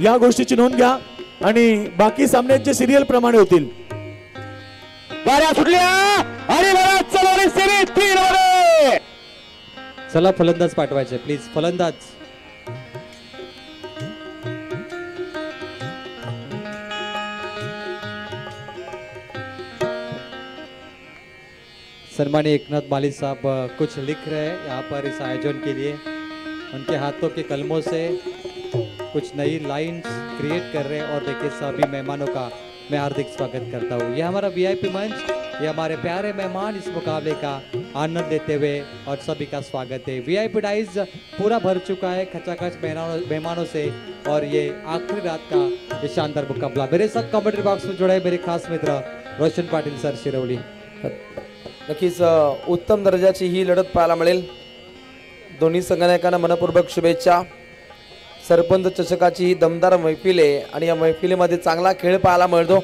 या गोष्टीची नोंद घ्या आणि बाकी सामन्यांचे सिरियल प्रमाणे होतील. बाऱ्या सुटल्या आणि चला सेमी 3 मध्ये. चला फलंदाज पाठवायचे प्लीज. फलंदाज सन्मानी एकनाथ माली साहब कुछ लिख रहे हैं यहाँ पर इस आयोजन के लिए. उनके हाथों के कलमों से कुछ नई लाइंस क्रिएट कर रहे हैं और देखिए सभी मेहमानों का मैं हार्दिक स्वागत करता हूँ. ये हमारा वीआईपी मंच, ये हमारे प्यारे मेहमान इस मुकाबले का आनंद लेते हुए और सभी का स्वागत है. वीआईपी डाइज पूरा भर चुका है खचाखच मेहमानों से और ये आखिरी रात का ये शानदार मुकाबला. मेरे साथ कमेंट्री बॉक्स में जुड़े मेरे खास मित्र रोशन पाटील सर शिरवली. नक्कीच उत्तम दर्जाची ही लढत पाहायला मिळेल. दोन्ही संघनायकांना मनपूर्वक शुभेच्छा. सरपंच चषकाची ही दमदार मैफिल आहे आणि या मैफिलीमध्ये चांगला खेळ पाहायला मिळतो.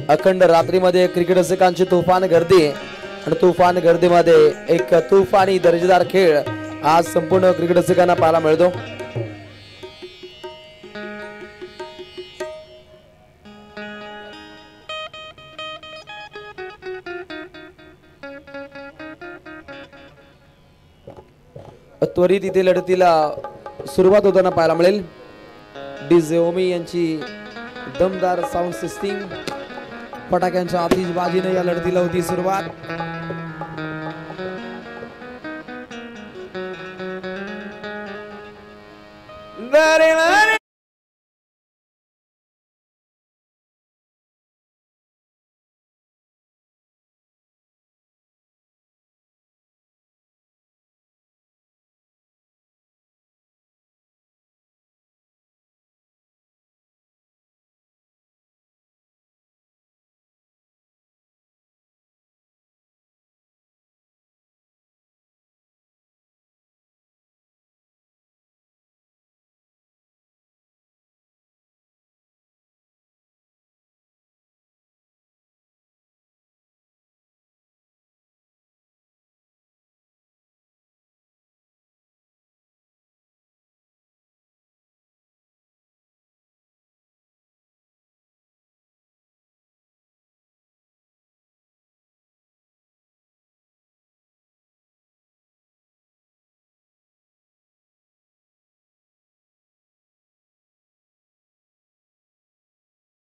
अखंड रात्रीमध्ये क्रिकेट रसिकांची तुफान गर्दी आणि तुफान गर्दीमध्ये एक तुफानी दर्जेदार खेळ आज संपूर्ण क्रिकेट रसिकांना पाहायला मिळतो. त्वरित इथे लढतीला सुरुवात होताना पाहायला मिळेल. डिझेओमी यांची दमदार साऊंड सिस्टीम, फटाक्यांच्या आतिषबाजीने या लढतीला होती सुरुवात.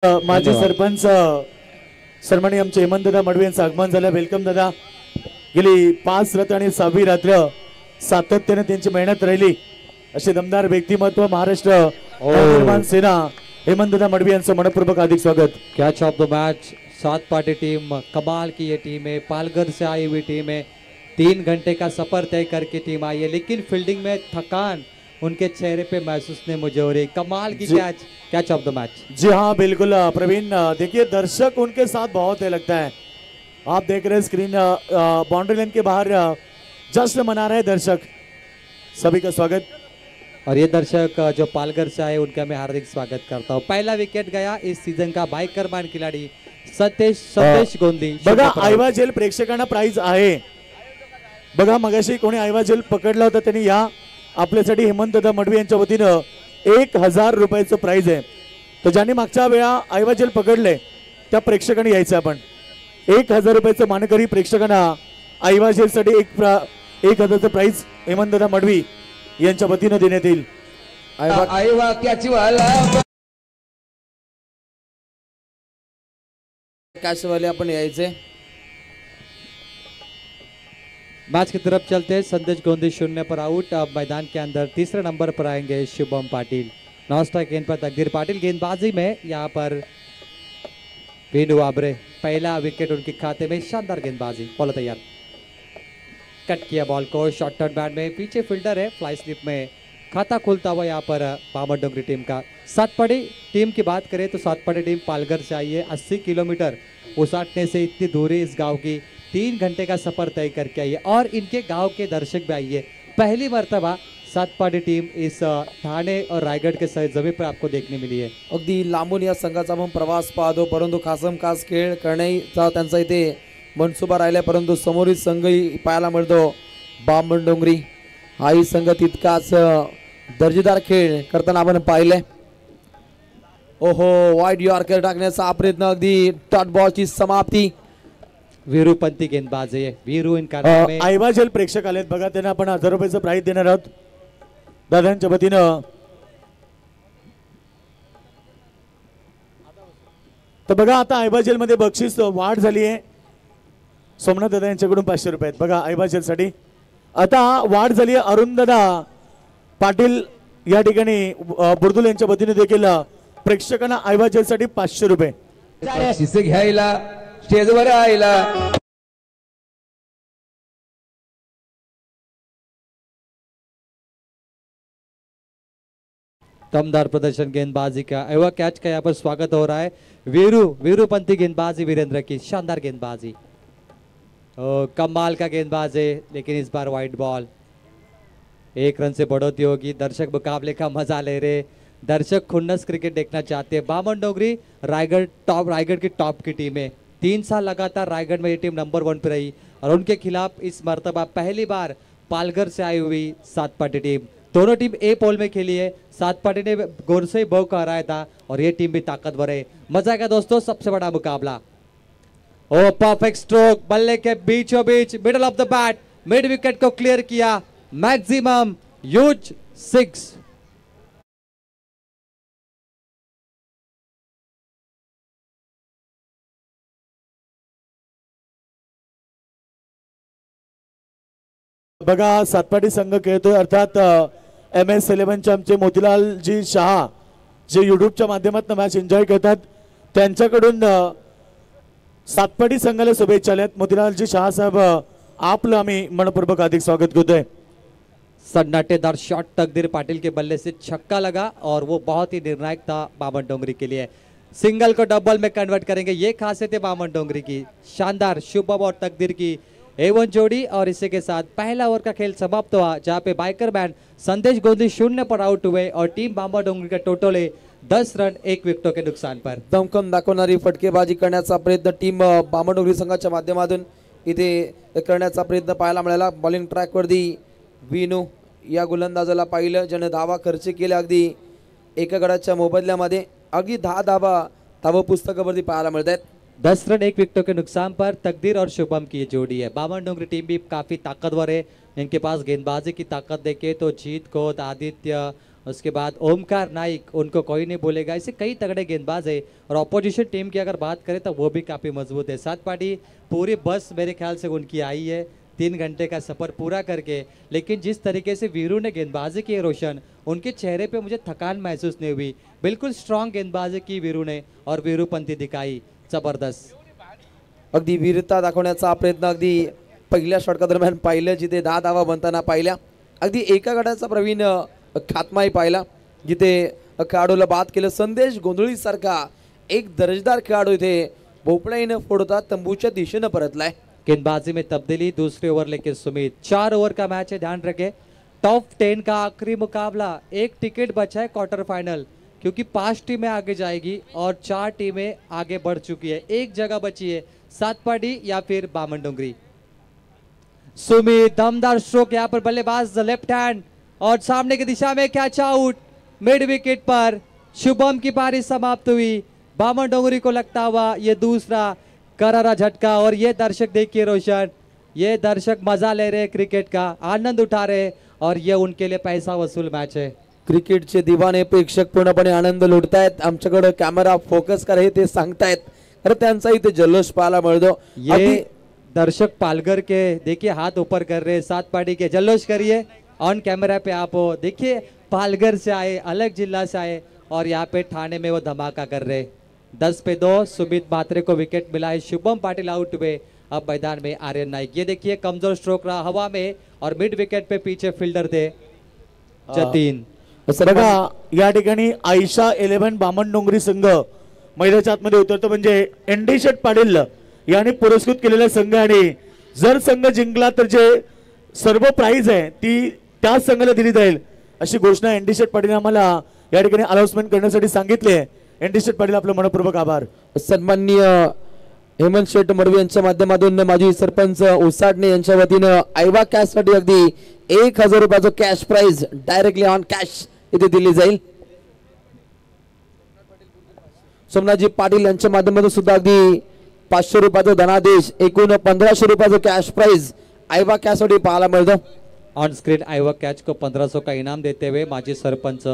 माजी सरपंच सन्माननीय आमचे हेमंत दादा मडवी यांचं आगमन झालं. वेलकम दादा. गेली 5 रात्र आणि 6वी रात्र सातत्याने त्यांची मेहनत राहिली. असे दमदार व्यक्तिमत्व महाराष्ट्र निर्माण सेना हेमंत दादा मडवी यांचं मनपूर्वक हार्दिक स्वागत. Catch of the match. 7 party team, कमाल की ये टीम है. पालघर से आई हुई टीम है. 3 घंटे का सफर तय करके टीम आई है, लेकिन फील्डिंग में थकान उनके चेहरे पे महसूस नहीं मुझे हो रही. कमाल की कैच ऑफ द मैच. जी हाँ बिल्कुल प्रवीण. देखिए दर्शक उनके साथ बहुत है लगता है. आप देख रहे हैं स्क्रीन बाउंड्री लाइन के बाहर जश्न मना रहे हैं दर्शक. सभी का स्वागत. और ये दर्शक जो पालघर से आए उनका मैं हार्दिक स्वागत करता हूँ. पहला विकेट गया इस सीजन का बायकरमान खिलाड़ी सतेश गोंदी. बघा आयवा जेल प्रेक्षकांना प्राइज आहे. बघा मगाशी कोणी आयवा जेल पकडला होता त्यांनी या आपल्यासाठी हेमंत दादा मडवी यांच्या वतीनं 1000 रुपयाचं प्राइज आहे. तर ज्यांनी मागच्या वेळा आयवा जेल पकडले त्या प्रेक्षकांनी यायचं. आपण 1000 रुपयाचं मानकरी प्रेक्षकांना आयवा जेल साठी 1000चं प्राइज हेमंत दादा मडवी यांच्या वतीनं देण्यात येईल. आयवा त्याची कॅशवाले आपण यायचे. मैच की तरफ चलते हैं. संदेश गोंदी 0 पर आउट. अब मैदान के अंदर तीसरे नंबर पर आएंगे शुभम पाटिल. नॉन स्ट्राइक गेंद पर तकदीर पाटिल. गेंदबाजी में यहाँ पर वेणु आबरे. पहला विकेट उनके खाते में. शानदार गेंदबाजी. बॉल तैयार. कट किया बॉल को. शॉर्ट टर्न बैट में पीछे फील्डर है. फ्लाई स्लिप में खाता खुलता हुआ यहाँ पर बामर डोंगरी टीम का. सातपड़ी टीम की बात करें तो सातपड़ी टीम पालघर से आई है. 80 किलोमीटर उसाटने से इतनी दूरी इस गांव की 3 घंटे का सफर तय करके आई है और इनके गांव के दर्शक भी आई है. पहली मर्तबा सातपाडी टीम इस ठाणे और रायगड के जमीन पर आपको देखने मिली है. अगदी लांबून या संघाचा आपण प्रवास पाहतो, परंतु खासम खास खेळ करण्याचा त्यांचा इथे मनसुबा राहिला. परंतु समोरील संघही पाहायला मिळतो बामण डोंगरी. हाही संघ तितकाच दर्जेदार खेळ करताना आपण पाहिले. ओहो वाईड यॉर्कर टाकण्याचा प्रयत्न, अगदी डॉट बॉलची समाप्ती. वीरूपंथी गेंदबाजी आहे. वीरू इन करने में आयवाजेल प्रेक्षक आलेत बघा, त्यांना आपण 1000 रुपयाचं प्राइज देणार आहोत दादांच्या वतीनं. तर बघा आता आयबाजेल मध्ये बक्षीस वाढ झाली आहे. सोमनाथ दादा यांच्याकडून 500 रुपये आहेत बघा आयबाजेल साठी. आता वाढ झाली आहे. अरुण दादा पाटील या ठिकाणी बुर्दुल यांच्या वतीने देखील प्रेक्षकांना आयबाजेल साठी 500 रुपये. शिसे घ्यायला स्टेजवर यायला. दमदार प्रदर्शन गेंदबाजी का. एवा कैच का यहाँ पर स्वागत हो रहा है. वीरूपंथी गेंदबाजी वीरेंद्र की शानदार गेंदबाजी. कमाल का गेंदबाज है, लेकिन इस बार वाइड बॉल. 1 रन से बढ़ोतरी होगी. दर्शक मुकाबले का मजा ले रहे. दर्शक खुन्नस क्रिकेट देखना चाहते हैं. बामन डोंगरी रायगढ़ की टॉप की टीम है. 3 साल लगातार रायगढ़ में ये टीम नंबर 1 पर रही और उनके खिलाफ इस मर्तबा पहली बार पालघर से आई हुई सात पार्टी टीम. दोनों टीम ए पोल में खेली है. सात पार्टी ने गोर से बो का हराया था और ये टीम भी ताकतवर है. मजा आएगा दोस्तों, सबसे बड़ा मुकाबला. ओ परफेक्ट स्ट्रोक, बल्ले के बीचों beach middle of the bat, mid wicket को क्लियर किया. Maximum huge 6. बघा सातपाटी संघ खेळतोय, अर्थात MS11 चे आमचे मोतीलालजी शहा जे युट्यूबच्या माध्यमातून मॅच एन्जॉय करतात त्यांच्याकडून सातपाटी संघाला शुभेच्छा आल्यात. मोतीलालजी शहा साहेब आपलं आम्ही मनपूर्वक हार्दिक स्वागत करतोय. सन्नाटेदार शॉट तकदीर पाटिल के बल्ले से छक्का लगा और वो बहुत ही निर्णायक था बामन डोंगरी के लिए. सिंगल को डबल में कन्वर्ट करेंगे, ये खासियत है बामन डोंगरी की. शानदार शुभम और तकदीर की A1 जोड़ी. और इसी के साथ पहला ओवर का खेल समाप्त हुआ, जहां पे बाइकर बैन संदेश गोंदी 0 पर आउट हुए और टीम बामन डोंगरी का टोटल है 10 रन 1 विकेटों के नुकसान पर. दमखम दाखवणारी फटकेबाजी करण्याचा प्रयत्न टीम बामन डोंगरी संघाच्या माध्यमातून इथे करण्याचा प्रयत्न पाहायला मिळाला. बॉलिंग ट्रॅकवरती विनू या गोलंदाजाला पाहिलं, ज्याने धावा खर्च केल्या अगदी एका गडाच्या मोबदल्यामध्ये. अगदी 10 धावा पुस्तकावरती पाहायला मिळत आहेत. 10 रन 1 विकेटों के नुकसान पर तकदीर और शुभम की ये जोड़ी है. बामन डोंगरी टीम भी काफ़ी ताकतवर है. इनके पास गेंदबाजी की ताकत देखे तो जीत कोत, आदित्य, उसके बाद ओमकार नाइक, उनको कोई नहीं बोलेगा. ऐसे कई तगड़े गेंदबाज है. और ऑपोजिशन टीम की अगर बात करें तो वो भी काफ़ी मजबूत है. सात पार्टी पूरी बस मेरे ख्याल से उनकी आई है 3 घंटे का सफ़र पूरा करके. लेकिन जिस तरीके से वीरू ने गेंदबाजी की रोशन, उनके चेहरे पे मुझे थकान महसूस नहीं हुई. बिल्कुल स्ट्रॉन्ग गेंदबाजी की वीरू ने और वीरूपंथी दिखाई. जबरदस्त. अगदी वीरता दाखवण्याचा प्रयत्न अगदी पहिल्या षटका दरम्यान पाहिलं, जिथे 10 धावा बनताना पाहिल्या. अगदी एका गडाचा प्रवीण खात्माही पाहिला, जिथे खेळाडूला बाद केलं. संदेश गोंधळी सारखा एक दर्जेदार खेळाडू इथे भोपळ्याने फोडता तंबूच्या दिशेने परतलाय. गेंदबाजी में तब्दीली. दूसरे ओवर लेके सुमित. 4 ओवर का मैच है, ध्यान रखें. टॉप 10 का आखिरी मुकाबला. एक टिकट बचा है क्वार्टर फाइनल, क्योंकि 5 टीमें आगे जाएगी और 4 टीमें आगे बढ़ चुकी है. एक जगह बची है, सात पार्टी या फिर बामन डोंगरी. सुमित दमदार स्ट्रोक, यहाँ पर बल्लेबाज लेफ्ट हैंड और सामने की दिशा में कैच आउट. मिड विकेट पर शुभम की पारी समाप्त हुई. बामन डोंगरी को लगता हुआ ये दूसरा करारा झटका. और ये दर्शक देखिए रोशन, ये दर्शक मजा ले रहे क्रिकेट का, आनंद उठा रहे और ये उनके लिए पैसा वसूल मैच है. क्रिकेटचे दिवाने प्रेक्षक पूर्णपणे आनंद लुटतायत. आमच्याकडे कॅमेरा फोकस करा हे ते सांगतायत. अरे त्यांचा इथे जल्लोष पाहायला मिळतो. ये दर्शक पालघर के देखिए हाथ ऊपर कर रहे. सात पार्टी के जल्लोष करिए ऑन कैमरा पे आप हो. देखिए पालघर से आए, अलग जिला से आए और यहाँ पे ठाणे में वो धमाका कर रहे. 10 पे 2 सुमित बात्रे को विकेट मिला है. शुभम पाटिल आउट हुए. अब मैदान में आर्यन नाइक. ये देखिए कमजोर स्ट्रोक रहा हवा में और मिड विकेट पे पीछे फील्डर थे जतीन. बघा या ठिकाणी आयशा 11 बामन डोंगरी संघ मैदानाच्या आतमध्ये उतरतो, म्हणजे एनडी शेट पाटील यांनी पुरस्कृत केलेला संघ. आणि जर संघ जिंकला तर जे सर्व प्राइज आहे ती त्याच संघाला दिली जाईल अशी घोषणा एनडी शेट पाटील आम्हाला या ठिकाणी अनाउन्समेंट करण्यासाठी सांगितले. एनडी शेट पाटील आपलं मनपूर्वक आभार. सन्माननीय हेमंत शेट मडवी यांच्या माध्यमातून माजी सरपंच उसाडणे यांच्या वतीनं आयवा कॅश साठी अगदी 1000 रुपयाचं cash prize directly on cash इथे दिली जाईल. सोमनाथजी पाटील यांच्या माध्यमातून सुद्धा अगदी 500 रुपयाचा धनादेश, एकूण 1500 रुपयाचं कॅश प्राइज आयवा कॅशसाठी पाहायला मिळतं. ऑन स्क्रीन आईवा कैच को 1500 का इनाम देते हुए माजी सरपंच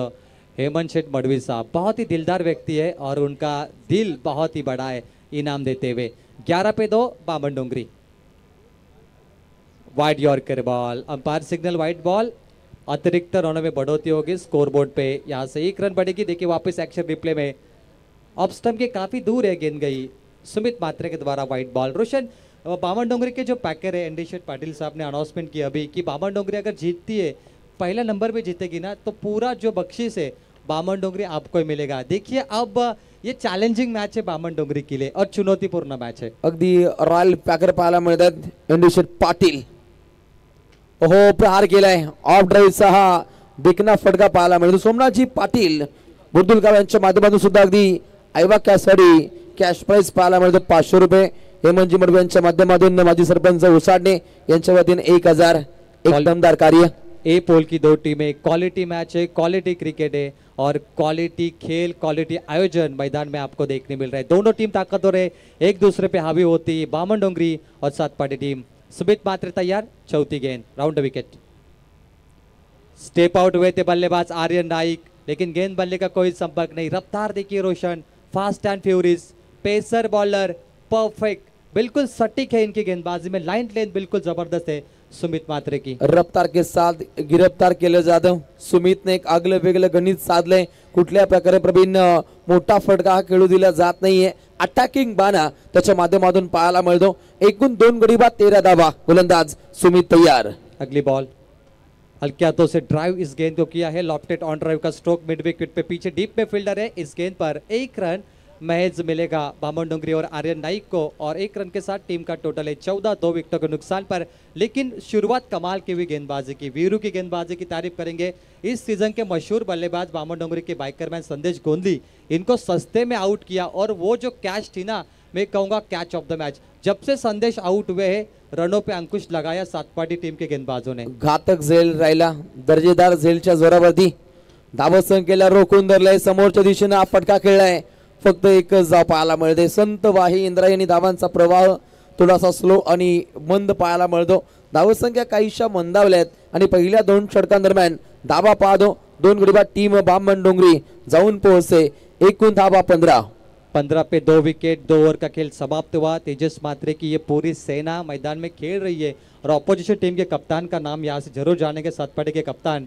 हेमंत शेठ मडवी साहब, बहुत ही दिलदार व्यक्ति है और उनका दिल बहुत ही बड़ा है. इनाम देते हुए 11 पे 2 बामन डोंगरी. Wide yorker ball, umpire signal wide ball. अतिरिक्त रनों में बढ़ोतरी होगी स्कोर बोर्ड पे. यहाँ से 1 रन बढ़ेगी. देखिए वापस एक्शन रिप्ले में ऑफ स्टंप के काफी दूर है गेंद गई. सुमित मात्रे के द्वारा वाइड बॉल. रोशन, बामन डोंगरी के जो पैकर है एनडी शेठ पाटिल साहब ने अनाउंसमेंट की अभी कि बामन डोंगरी अगर जीतती है, पहला नंबर पे जीतेगी ना, तो पूरा जो बख्शीश है बामन डोंगरी आपको ही मिलेगा. देखिए अब ये चॅलेंजिंग मॅच आहे बामन डोंगरी के लिए और चुनौतीपूर्ण मॅच आहे. अगदी रॉयल पॅकर पाहायला मिळतात एनडी शेठ पाटील. हो, प्रहार केलाय ऑफ ड्राईव्हचा हा देखना फटका पाहायला मिळतो. सोमनाथजी पाटील बुर्दुलगाव यांच्या माध्यमातून सुद्धा अगदी आयवा कॅशसाठी कॅश प्राइज पाहायला मिळतो 500 रुपये. हेमंतजी मडवी यांच्या माध्यमातून माजी सरपंच उसाडणे यांच्या वतीने 1000. एक दमदार कार्य. ए पोल की 2 टीमें, क्वालिटी मैच है, क्वालिटी क्रिकेट है और क्वालिटी खेल, क्वालिटी आयोजन मैदान में आपको देखने मिल रहा है. दोनों टीम ताकतवर है, एक दूसरे पे हावी होती. बामन डोंगरी और सात पाटी टीम. सुमित मात्रे तैयार. चौथी गेंद, राउंड विकेट. स्टेप आउट हुए थे बल्लेबाज आर्यन नाइक, लेकिन गेंद बल्ले का कोई संपर्क नहीं. रफ्तार देखिए Roshan, fast end furious, pacer bowler, perfect, बिल्कुल सटीक है इनकी गेंदबाजी में. लाइन लेंथ बिल्कुल जबरदस्त है सुमित मात्रे की. रफ्तार के साथ गिरफ्तार केलं जातं. सुमितने एक आगलं वेगळं गणित साधलंय. कुठल्या प्रकारे प्रवीण मोठा फटका हा खेळू दिला जात नाहीये. अटॅकिंग बाणा त्याच्या माध्यमातून पाहायला मिळतो. एकूण 2 गडी बाद 13 धावा. गोलंदाज सुमित तैयार. अगली बॉल हल्के हाथों से ड्राइव इस गेंद को किया है. लॉफ्टेड ऑन ड्राइव का स्ट्रोक मिड विकेट पे पीछे डीप में फील्डर है. इस गेंद पर 1 रन महज मिलेगा बामन डोंगरी और आर्यन नाइक को और 1 रन के साथ टीम का टोटल है 14. 2 विकेटों के नुकसान पर, लेकिन शुरुआत कमाल की हुई गेंदबाजी की. वीरू की गेंदबाजी की तारीफ करेंगे. इस सीजन के मशहूर बल्लेबाज बामन डोंगरी के बाइकरमैन संदेश गोंदी, इनको सस्ते में आउट किया और वो जो कैच थी ना, मैं कहूँगा कैच ऑफ द मैच. जब से संदेश आउट हुए हैं रनों पे अंकुश लगाया सातपाटी टीम के गेंदबाजों ने. घातक झेल राहिला. दर्जेदार झेलच्या जोरावरती धावसंख्येला रोखून धरलंय. समोरच्या दिशेने हा फटका खेळलाय. फक्त एकच धाव पाहायला मिळते. संतवाही इंद्रायणी धावांचा प्रवाह थोडासा स्लो आणि मंद पाहायला मिळतो. धावसंख्या काहीशा मंदावल्यात आणि पहिल्या 2 षटकांदरम्यान धावा पाहतो 2 गडी बाद टीम बामन डोंगरी जाऊन पोहोचते. एकूण धावा 15. 15 पे 2 विकेट. 2 ओवर का खेल समाप्त हुआ. तेजस मात्रे की ये पूरी सेना मैदान में खेल रही है और ऑपोजिशन टीम के कप्तान का नाम यहाँ से जरूर जानेंगे. सातपाटी के कप्तान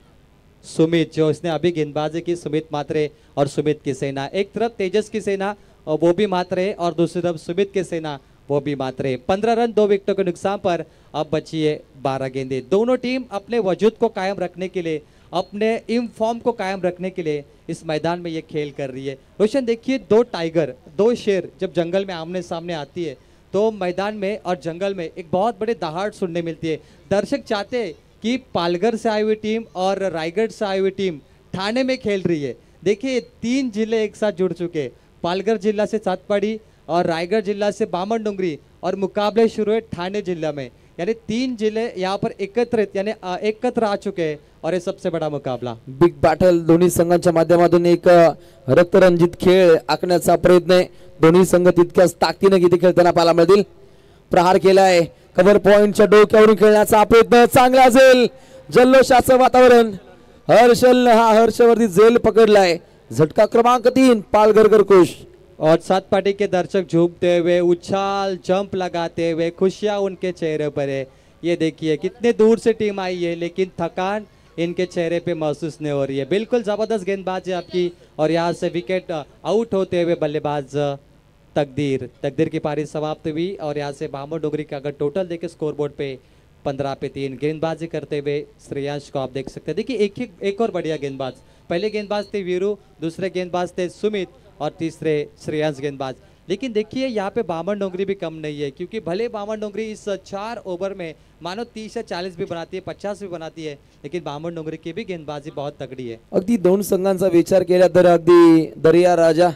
सुमित, जो इसने अभी गेंदबाजी की. सुमित मात्रे और सुमित की सेना. एक तरफ तेजस की सेना और वो भी मात्रे, और दूसरी तरफ सुमित की सेना वो भी मात्रे. 15 रन 2 विकेटों के नुकसान पर अब बची है 12 गेंदें. दोनों टीम अपने वजूद को कायम रखने के लिए, अपने इन फॉर्म को कायम रखने के लिए इस मैदान में ये खेल कर रही है. रोशन देखिए, 2 टाइगर, 2 शेर जब जंगल में आमने सामने आती है तो मैदान में और जंगल में एक बहुत बड़ी दहाड़ सुनने मिलती है. दर्शक चाहते हैं कि पालघर से आई हुई टीम और रायगढ़ से आई हुई टीम ठाणे में खेल रही है. देखिए 3 जिले एक साथ जुड़ चुके. पालघर जिला से सातपाड़ी और रायगढ़ जिला से बामन डोंगरी और मुकाबले शुरू है ठाणे जिला में. यानी 3 जिले यहाँ पर एकत्रित यानी एकत्र आ चुके हैं और ये सबसे बड़ा मुकाबला. बिग बॅटल दोन्ही संघांच्या माध्यमातून एक रक्तरंजित खेळ आखण्याचा प्रयत्न आहे. दोन्ही संघ तितक्याच ताकदीने किती खेळताना पाहायला मिळतील. प्रहार केलाय. कव्हर पॉइंटच्या डोक्यावरून खेळण्याचा प्रयत्न चांगला झेल. जल्लोषाचं वातावरण. हर्षल हा हर्षवर्धी झेल पकडलाय. झटका क्रमांक 3 पालघर खुश. और सात पार्टी के दर्शक झूमते हुए, उछाल जंप लगाते हुए, खुशियां उनके चेहरे पर है. ये देखिए कितने दूर से टीम आई है लेकिन थकान इनके चेहरे पे महसूस नहीं हो रही है. बिल्कुल जबरदस्त गेंदबाजी आपकी. और यहाँ से विकेट आउट होते हुए बल्लेबाज तकदीर की पारी समाप्त हुई. और यहाँ से बामन डोंगरी का अगर टोटल देखे स्कोर बोर्ड पे 15 पे 3 गेंदबाजी करते हुए श्रेयांश को आप देख सकते हैं. देखिए एक और बढ़िया गेंदबाज. पहले गेंदबाज थे वीरू, दूसरे गेंदबाज थे सुमित और तीसरे श्रेयांश गेंदबाज. लेकिन देखिए यहाँ पे बामन डोंगरी भी कम नहीं है, क्योंकि भले बामन डोंगरी इस 4 ओवर में मानो 30 या 40 भी बनाती है, 50 भी बनाती है, लेकिन बामन डोंगरी की भी गेंदबाजी बहुत तगड़ी है. अगदी 2 संघांचा विचार केला तर अगदी दर्या राजा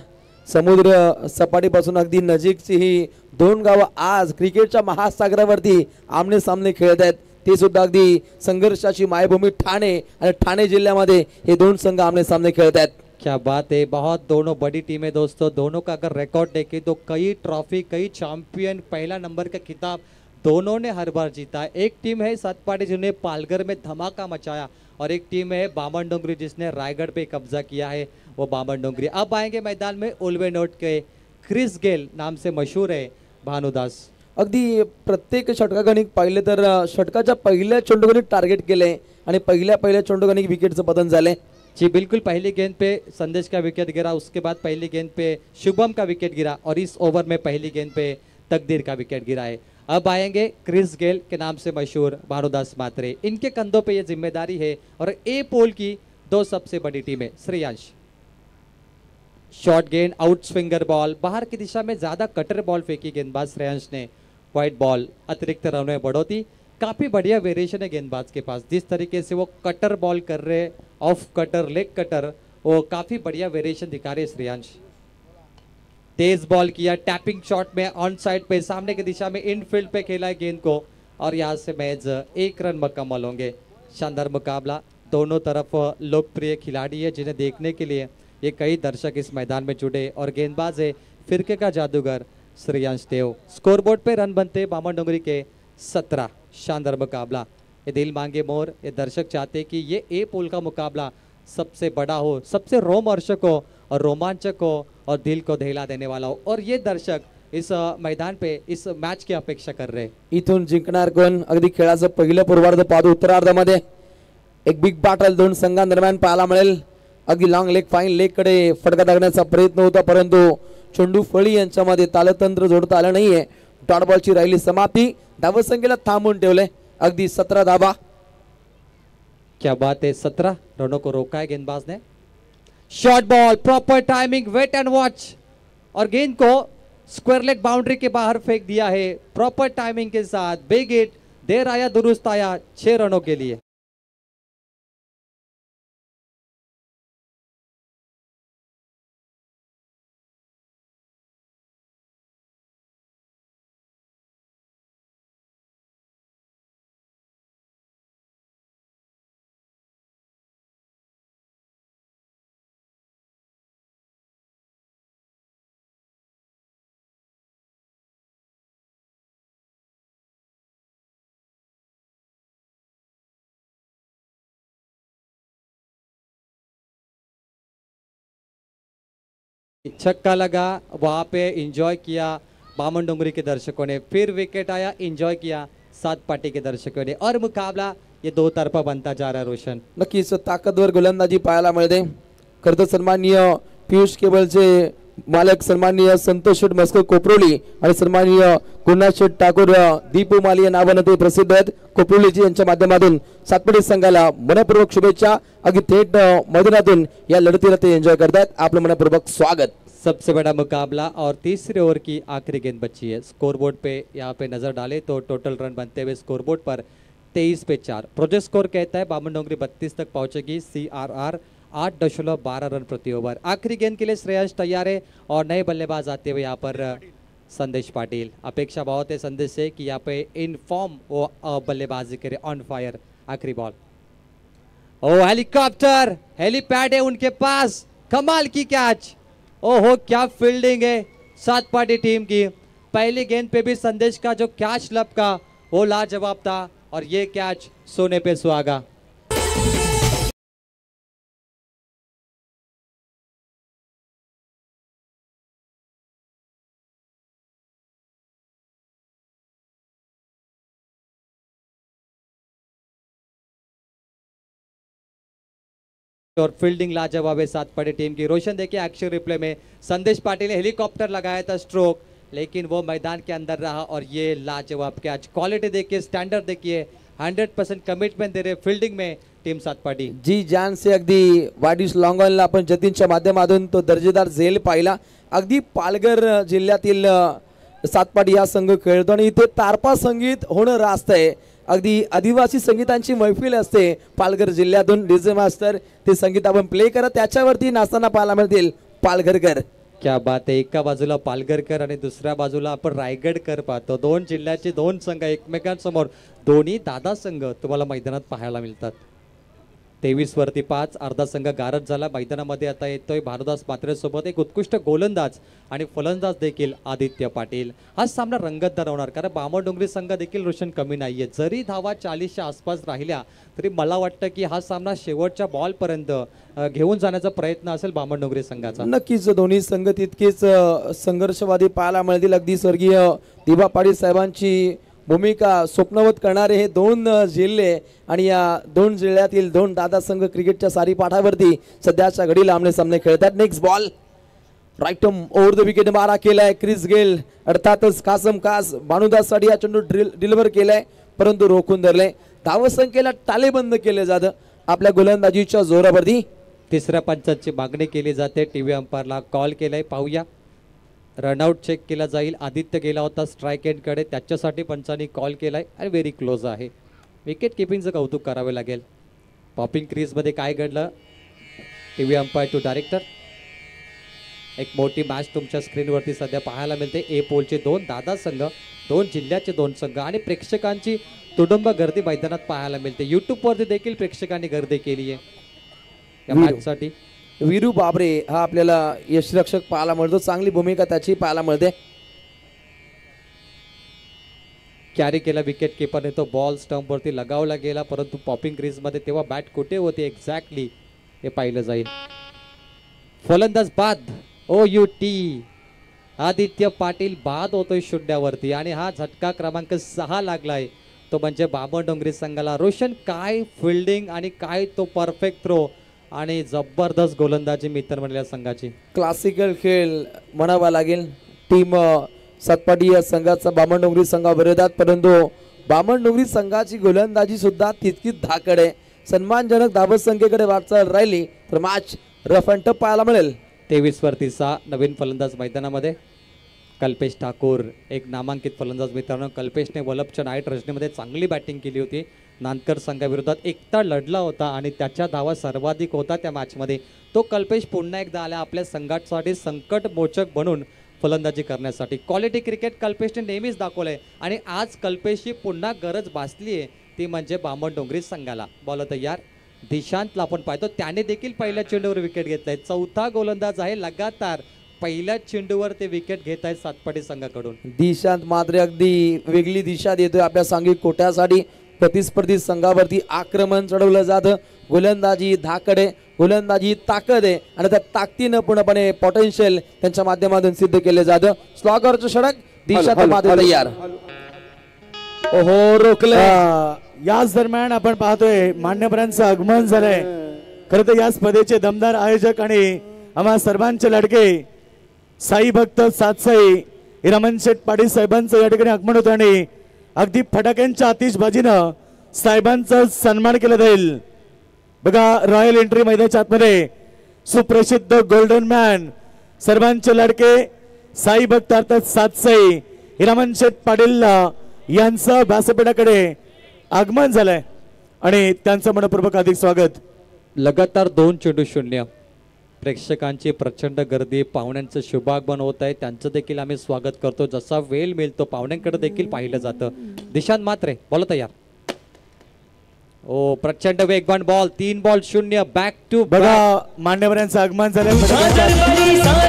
समुद्र सपाटीपासून अगदी नजीकची ही 2 गावं आज क्रिकेटच्या महासागरावरती आमने सामने खेळत आहेत. ते सुद्धा अगदी संघर्षाची मायभूमी ठाणे आणि ठाणे जिल्ह्यामध्ये हे 2 संघ आमने सामने खेळत आहेत. क्या बात है, बहुत दोनों बड़ी टीमें दोस्तों। दोनों का अगर रिकॉर्ड देखें तो कई ट्रॉफी, कई चैंपियन, पहला नंबर का खिताब दोनों ने हर बार जीता है। एक टीम है सातपाटी जिन्होंने पालघर में धमाका मचाया और एक टीम है बामन डोंगरी जिसने रायगढ़ पे कब्जा किया है, वो बामन डोंगरी। अब आएंगे मैदान में उल्वेनोट के क्रिस गेल नाम से मशहूर है भानुदास। अगदी प्रत्येक षटकागणिक पाहिले तर षटकाच्या पहिल्या चेंडूगणिक टार्गेट केले आणि पहिल्या चेंडूगणिक विकेटचं पतन झाले। जी बिल्कुल, पहली गेंद पे संदेश का विकेट गिरा, उसके बाद पहली गेंद पे शुभम का विकेट गिरा और इस ओवर में पहली गेंद पे तकदीर का विकेट गिरा है। अब आएंगे क्रिस गेल के नाम से मशहूर भानुदास मात्रे। इनके कंधों पे ये जिम्मेदारी है और ए पोल की दो सबसे बड़ी टीमें। श्रेयांश, शॉर्ट गेंद, आउट स्विंगर बॉल, बाहर की दिशा में ज्यादा कटर बॉल फेंकी गेंदबाज श्रेयांश ने। व्हाइट बॉल, अतिरिक्त रनों में बढ़ोतरी। काफी बढ़िया वेरिएशन है गेंदबाज के पास, जिस तरीके से वो कटर बॉल कर रहे, ऑफ कटर, लेग कटर, वो काफी बढ़िया वेरिएशन दिखा रहे श्रेयांश। तेज बॉल किया, टैपिंग शॉट में ऑन साइड पे सामने की दिशा में इनफील्ड पे खेला है गेंद को और यहाँ से मैच 1 रन मुकम्मल होंगे। शानदार मुकाबला, दोनों तरफ लोकप्रिय खिलाड़ी है जिन्हें देखने के लिए ये कई दर्शक इस मैदान में जुड़े और गेंदबाज है फिरके का जादूगर श्रेयांश देव। स्कोरबोर्ड पे रन बनते बामन डोंगरी के 17। शानदार मुकाबला, ये दिल मांगे मोर। ये दर्शक चाहते कि ये ए पोल का मुकाबला सबसे बड़ा हो, सबसे रोमहर्षक हो और रोमांचक हो और दिल को दहिला देने वाला हो, और ये दर्शक इस मैदान पे इस मैच की अपेक्षा कर रहे। इथून जिंकणार कोण? अगदी खेळाचं पहिलं पूर्वार्ध पाहतो उत्तरार्धामध्ये एक बिग बॅटल दोन संघांदरम्यान पाहायला मिळेल। अगदी लॉंग लेग, फाईन लेग कडे फटका टाकण्याचा प्रयत्न होता, परंतु चेंडू फळी यांच्यामध्ये तालतंत्र जोडता आलं नाहीये। डॉट बॉलची राहिली समाप्ती, धावसंख्येला थांबून ठेवले। अगदी 17 धाबा। क्या बात है, 17 रनों को रोका है गेंदबाज ने। Short ball, proper timing, wait and watch और गेंद को स्क्वायर लेग बाउंड्री के बाहर फेंक दिया है प्रॉपर टाइमिंग के साथ। बिग हिट, देर आया दुरुस्त आया 6 रनों के लिए। छक्का लगा, वहां पे एंजॉय किया बामन डोंगरी के दर्शकों ने, फिर विकेट आया, एंजॉय किया सात पार्टी के दर्शकों ने और मुकाबला ये दो तरफा बनता जा रहा है। रोशन, नक्कीच ताकदवर गोलंदाजी पाहायला मिळते। खरं तर सन्माननीय पियुष केबलचे मालक सन्माननीय संतोष शेठ मस्कर कोपरोली आणि सन्माननीय गुरुनाथ शेठ ठाकूर दीपू माली या नावाने ते प्रसिद्ध आहेत कोपरोलीजी यांच्या माध्यमातून सातपाटी संघाला मनपूर्वक शुभेच्छा। अगदी थेट मैदानातून या लढतीला ते एंजॉय करतात, आपलं मनपूर्वक स्वागत। सबसे बड़ा मुकाबला और तीसरे ओवर की आखिरी गेंद बची है। स्कोरबोर्ड पे यहाँ पे नजर डाले तो टोटल रन बनते हुए स्कोरबोर्ड पर 23 पे 4। प्रोजेक्ट स्कोर कहता है बामन डोंगरी 32 तक पहुंचेगी, CRR 8.12 रन प्रति ओवर। आखिरी गेंद के लिए श्रेयांश तैयार है और नए बल्लेबाज आते हुए यहाँ पर संदेश पाटिल। अपेक्षा बहुत है संदेश से कि यहाँ पे इन फॉर्म वो बल्लेबाजी करे, ऑन फायर। आखिरी बॉल, ओ हेलीकॉप्टर, हेलीपैड है उनके पास, कमाल की कैच। ओहो क्या फील्डिंग है सात पार्टी टीम की। पहली गेंद पे भी संदेश का जो कैच लपका वो लाजवाब था और ये कैच सोने पे सुहागा। और फील्डिंग लाजवाब है सात पार्टी टीम की। रोशन देखिए एक्शन रिप्ले में संदेश पाटिल ने हेलीकॉप्टर लगाया था स्ट्रोक, लेकिन वो मैदान के अंदर रहा और ये लाजवाब कैच। क्वालिटी देखिए, स्टैंडर्ड देखिए, 100% कमिटमेंट दे रहे फील्डिंग में टीम सात पार्टी। जी जान से अगदी वाडीस लॉंग ऑनला आपण जतीनच्या माध्यमातून तो दर्जेदार झेल पाहिला। अगदी पालघर जिल्ह्यातील सातपाटी हा संघ खेळतो आणि इथे तारपा संगीत होणं रास्त आहे। अगदी आदिवासी संगीतांची मैफिल असते पालघर जिल्ह्यातून। डीजे मास्टर ते संगीत आपण प्ले करा, त्याच्यावरती नाचताना पाहायला मिळतील पालघरकर। क्या बात आहे, एका बाजूला पालघरकर आणि दुसऱ्या बाजूला आपण रायगडकर पाहतो। दोन जिल्ह्याचे दोन संघ एकमेकांसमोर, दोन्ही दादा संघ तुम्हाला मैदानात पाहायला मिळतात। 23 वरती 5. अर्धा संघ गारद झाला. मैदानामध्ये आता येतोय भारदास मात्रे सोबत एक उत्कृष्ट गोलंदाज आणि फलंदाज देखील आदित्य पाटील. हा सामना रंगतदार होणार कारण बामणडोंगरी संघ देखील रोशन कमी नाहीये. जरी धावा 40च्या आसपास राहिल्या तरी मला वाटतं की हा सामना शेवटच्या बॉलपर्यंत घेऊन जाण्याचा प्रयत्न असेल बामणडोंगरी संघाचा. नक्कीच दोन्ही संघ तितकेच संघर्षवादी पाहायला मिळतील. अगदी स्वर्गीय दिबा पाटील साहेबांची भूमिका स्वप्नवत करणारे हे दोन जिल्हे आणि या दोन जिल्ह्यातील दोन दादा संघ क्रिकेटच्या सारी पाठावरती सध्याच्या घडीला आमने सामने खेळतात. Next ball right over the wicket मारा केलाय क्रिस गेल, अर्थातच कासम कास भानुदाससाठी हा चेंडू डिलिव्हर केलाय परंतु रोखून धरले. धावसंख्येला टाळेबंद केले जातं आपल्या गोलंदाजीच्या जोरावरती. तिसऱ्या पंचांची मागणी केली जाते. टीव्ही अंपायरला कॉल केलाय, पाहूया. रनआउट चेक केला जाईल. आदित्य गेला होता स्ट्राईक एंडकडे, त्याच्यासाठी पंचांनी कॉल केलाय आणि व्हेरी क्लोज आहे. विकेट किपिंगचं कौतुक करावे लागेल. पॉपिंग क्रीजमध्ये काय घडलं टीव्ही अंपायर टू डायरेक्टर. एक मोठी मॅच तुमच्या स्क्रीनवरती सध्या पाहायला मिळते. ए पोलचे 2 दादा संघ, 2 जिल्ह्याचे 2 संघ आणि प्रेक्षकांची तुडुंब गर्दी मैदानात पाहायला मिळते. यूट्यूबवरती देखील प्रेक्षकांनी गर्दी केली आहे या मॅचसाठी. वीरू बाबरे हा आपल्याला यशरक्षक पाहायला मिळतो. चांगली भूमिका त्याची पाहायला मिळते. कॅरी केला विकेट किपरने, तो बॉल स्टंपवरती लगावला गेला परंतु पॉपिंग क्रीजमध्ये तेव्हा बॅट कुठे होती एक्झॅक्टली हे पाहिलं जाईल. फलंदाज बाद OUT आदित्य पाटील बाद होतोय शून्यावरती आणि हा झटका क्रमांक 6 लागलाय तो म्हणजे बामणडोंगरी संघाला. रोशन काय फिल्डिंग आणि काय तो परफेक्ट थ्रो आणि जबरदस्त गोलंदाजी मित्रमंडळ संघाची. क्लासिकल खेळ म्हणावा लागेल टीम सातपाटी या संघाचा बामणडोंगरी संघाविरोधात, परंतु बामणडोंगरी संघाची गोलंदाजी सुद्धा तितकीच धाकड आहे. सन्मानजनक धावसंख्येकडे वाटचाल राहिली तर मॅच रफ अँड टफ पाहायला मिळेल. 23 वरती 6 नवीन फलंदाज मैदानामध्ये. कल्पेश ठाकूर एक नामांकित फलंदाज मित्रांनो. कल्पेशने वलपच्या नाईट रजनीमध्ये चांगली बॅटिंग केली होती. नांदकर संघाविरोधात एकटा लढला होता आणि त्याच्या धावा सर्वाधिक होता त्या मॅचमध्ये. तो कल्पेश पुन्हा एकदा आला आपल्या संघासाठी संकटमोचक बनून फलंदाजी करण्यासाठी. क्वालिटी क्रिकेट कल्पेशने नेहमीच दाखवलंय आणि आज कल्पेशची पुन्हा गरज भासली आहे ती म्हणजे बामणडोंगरी संघाला. बॉल तयार. दिशांतला आपण पाहतो त्याने देखील पहिल्या चेंडूवर विकेट घेतलाय. 4था गोलंदाज आहे लगातार पहिल्या चेंडूवर ते विकेट घेत आहेत सातपाटी संघाकडून. दिशांत मात्र अगदी वेगळी दिशा देतोय आपल्या सांघिक कोट्यासाठी. प्रतिस्पर्धी संघावरती आक्रमण चढवलं जातं. गोलंदाजी धाकड, गोलंदाजी ताकद आहे आणि त्या ताकदीनं पूर्णपणे पोटेन्शियल त्यांच्या माध्यमातून सिद्ध केले जातं. स्लॉगरचं षटक दिशांत मात्र तयार. ओहो रोखलं. याच दरम्यान आपण पाहतोय मान्यवरांचं आगमन झालंय. खरं तर या स्पर्धेचे दमदार आयोजक आणि आम्हा सर्वांचे लाडके साई भक्त सातसाई रमण शेठ पाटील साहेबांचं या ठिकाणी आगमन होतं आणि अगदी फटाक्यांच्या आतिषबाजीनं साहेबांचा सन्मान केला जाईल. बघा रॉयल एंट्री मैदानाच्या आतमध्ये सुप्रसिद्ध गोल्डन मॅन सर्वांचे लाडके साई भक्त अर्थात सातसाई रमण शेठ पाटील यांचं व्यासपीठाकडे आगमन झालंय आणि त्यांचं मनपूर्वक अधिक स्वागत. लगातार 2 चेंडू 0. प्रेक्षकांची प्रचंड गर्दी, पाहुण्यांचं शुभागमन होत आहे. त्यांचं देखील आम्ही स्वागत करतो. जसा वेळ मिळतो पाहुण्यांकडे देखील पाहिलं जातं. दिशांत मात्रे बॉल तयार. ओ प्रचंड वेगवान बॉल. 3 बॉल 0 बॅक टू बघा मान्यवरांचं आगमन झालंय.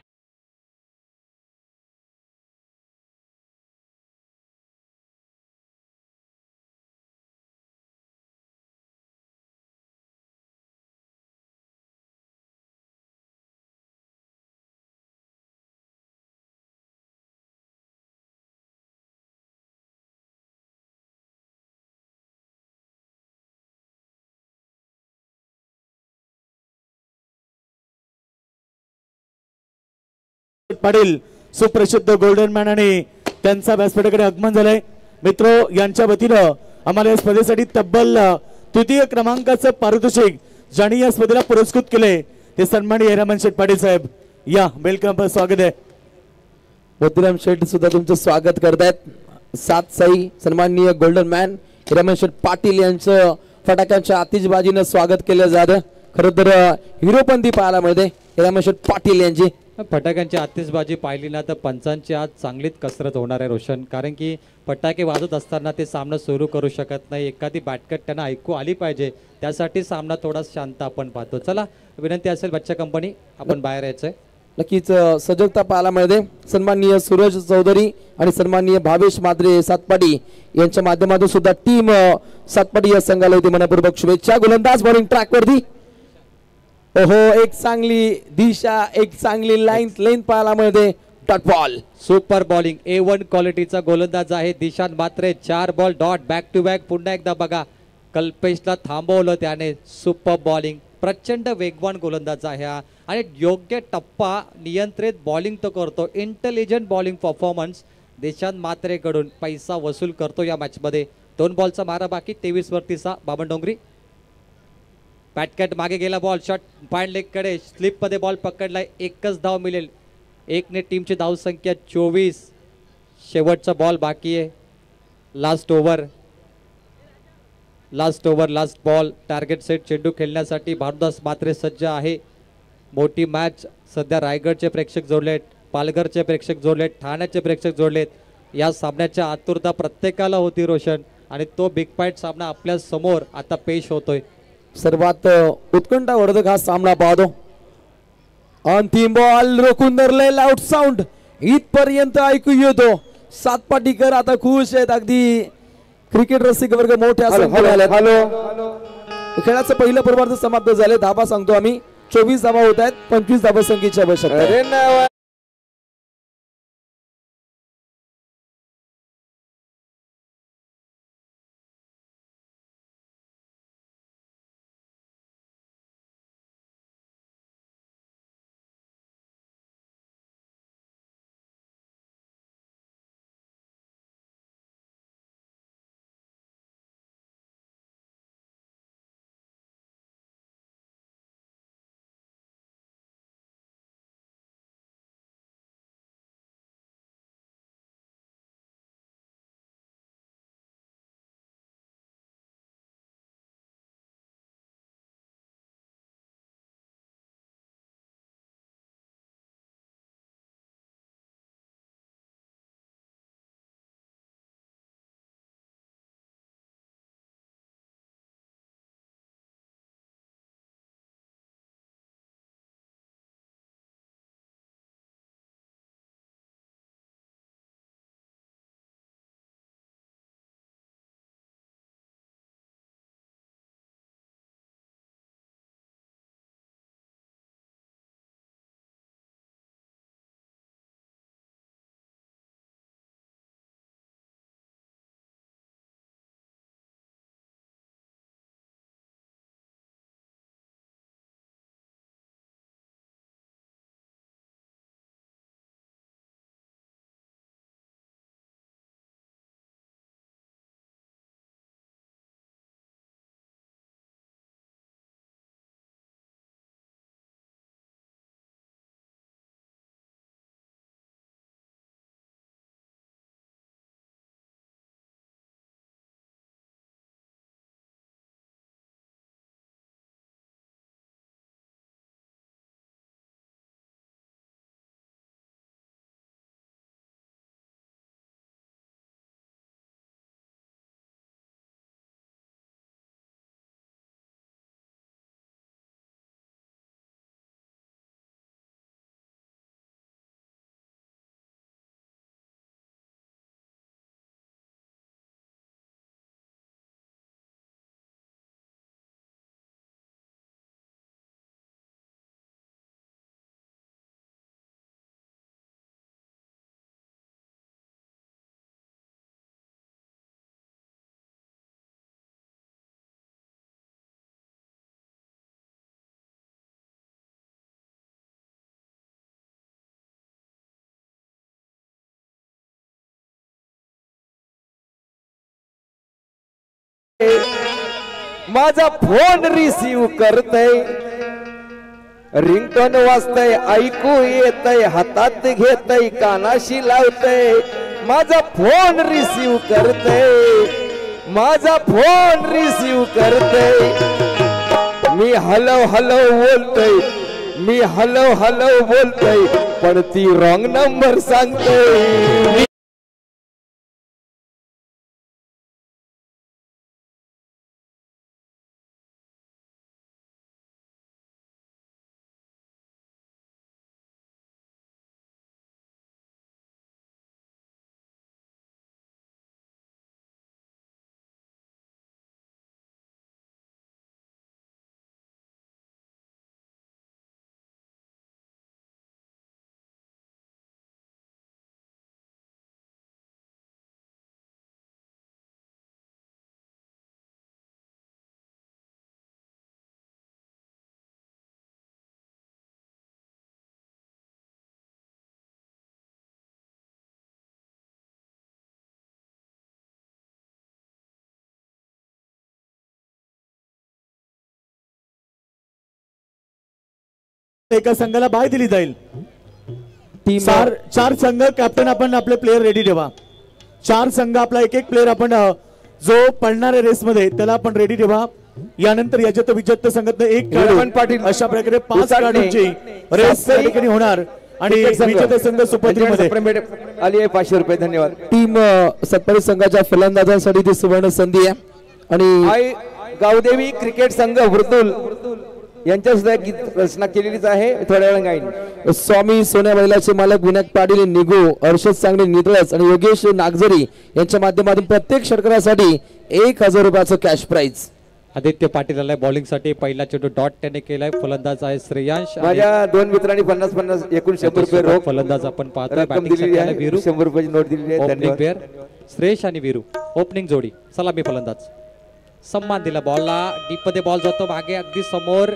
पाटील सुप्रसिद्ध गोल्डन मॅन आणि त्यांचा व्यासपीठाकडे आगमन झालंय. मित्रो यांच्या वतीनं आम्हाला या स्पर्धेसाठी तब्बल 3य क्रमांकाचं पारितोषिक ज्यांनी या स्पर्धेला पुरस्कृत केले ते सन्माननीय रमण शेठ पाटील साहेब. या वेलकम, स्वागत आहे. मोतीराम शेठ सुद्धा तुमचं स्वागत करतायत. सातसाई सन्माननीय गोल्डन मॅन रमण शेठ पाटील यांचं फटाक्यांच्या आतिषबाजीनं स्वागत केलं जातं. खरं तर हिरोपंथी पाहायला मिळते. रामेश्वर पाटील यांची. फटाक्यांची आतिषबाजी पाहिली ना तर पंचांची आज चांगलीच कसरत होणार आहे रोशन, कारण की फटाके वाजत असताना ते सामना सुरू करू शकत नाही. एखादी बॅटकट त्यांना ऐकू आली पाहिजे, त्यासाठी सामना थोडा शांत आपण पाहतो. चला विनंती असेल बच्चा कंपनी आपण बाहेर यायचंय. नक्कीच सजगता पाहायला मिळते. सन्माननीय सूरज चौधरी आणि सन्माननीय भावेश मात्रे सातपाडी यांच्या माध्यमातून सुद्धा टीम सातपाडी या संघाला होती मनपूर्वक शुभेच्छा. गोलंदाज बॉलिंग ट्रॅक वरती. ओहो, एक चांगली दिशा, एक चांगली लेंथ पाहायला मिळते. Dot ball. Super bowling, A1 क्वालिटीचा गोलंदाज आहे Dishant Matre. 4 ball dot, back to back. पुन्हा एकदा बघा, कल्पेशला थांबवलं त्याने. सुपर बॉलिंग, प्रचंड वेगवान गोलंदाज आहे हा आणि योग्य टप्पा नियंत्रित बॉलिंग तो करतो. इंटेलिजंट बॉलिंग परफॉर्मन्स दिशांत मात्रेकडून पैसा वसूल करतो या मॅचमध्ये. 2 बॉलचा मारा बाकी. 23 वरती 6. बाबन डोंगरी बॅटकॅट मागे गेला. बॉल शॉट पाय लेग कडे, स्लिप मध्ये बॉल पकडलाय. एकच धाव मिळेल. 1 ने टीमची धावसंख्या 24. शेवटचा बॉल बाकी आहे. Last over, last ball. Target set चेंडू खेळण्यासाठी भारदास मात्रे सज्ज आहे. मोठी मॅच सध्या रायगडचे प्रेक्षक जोडलेत, पालघरचे प्रेक्षक जोडलेत, ठाण्याचे प्रेक्षक जोडलेत. या सामन्याच्या आतुरता प्रत्येकाला होती रोशन, आणि तो बिग फाईट सामना आपल्या समोर आता पेश होतोय. सर्वात उत्कंठावर्धक हा सामना पाहतो. अंतिम बॉल रोखून धरले. लाऊड साऊंड इथपर्यंत ऐकू येतो. सातपाटीकर आता खुश आहेत. अगदी क्रिकेट रसिक वर्ग मोठ्या संख्येने आलेत. खेळाचं पहिलं पूर्वार्ध समाप्त झाले. धाबा सांगतो आम्ही. 24 धाबा होत आहेत. 25 धाबा संख्येची आवश्यकता आहे. माझा फोन रिसीव करतय, रिंगटोन वाजतय, ऐकू येतय, हातात घेतय, कानाशी लावतय, माझा फोन रिसीव करतय, माझा फोन रिसीव करतय, मी हलव हलव बोलतय, मी हलव हलव बोलतोय पण ती रॉंग नंबर सांगतोय. एका संघाला बाय दिली जाईल. टीम चार संघ कॅप्टन आपण आपले प्लेयर रेडी ठेवा. 4 संघ आपला एक एक प्लेयर आपण जो पडणार आहे रेस मध्ये त्याला आपण रेडी ठेवा. यानंतर याच्यात विजेते संघात एक हेमंत पाटील अशा प्रकारे 5 उसाटणे, खेळाडूंची रेस त्या ठिकाणी होणार आणि विजेते संघ सुपत्रीमध्ये आली आहे 500 रुपये. धन्यवाद. टीम सत्तावीस संघाच्या फलंदाजांसाठी ती सुवर्ण संधी आहे. आणि आई गावदेवी क्रिकेट संघ वृद्धुल यांच्या सुद्धा गीत रचना केलेलीच आहे. थोड्या वेळ गाईन. स्वामी सोन्या बैलाचे मालक विनायक पाटील निगो, अर्षद सांगणे नितळस आणि योगेश नागझरी यांच्या माध्यमातून प्रत्येक षटकारासाठी 1000 रुपयाचं कॅश प्राइज. आदित्य पाटील आलाय बॉलिंग साठी. पहिला चेंडू डॉट त्याने केलाय. फलंदाज आहे श्रेयांश. माझ्या 2 मित्रांनी 50-50 एकूण 100 रुपये रोख फलंदाज आपण पाहतोय. रक्कम बॅटिंग दिलेली साठी आहे. वीरू 100 रुपयाची नोट दिलेली आहे. ओपनिंग धन्यवाद. पेअर श्रेयश आणि वीरू ओपनिंग जोडी. सलामी फलंदाज सम्मान दिला बॉलला. डीप मध्ये बॉल जातो मागे अगदी समोर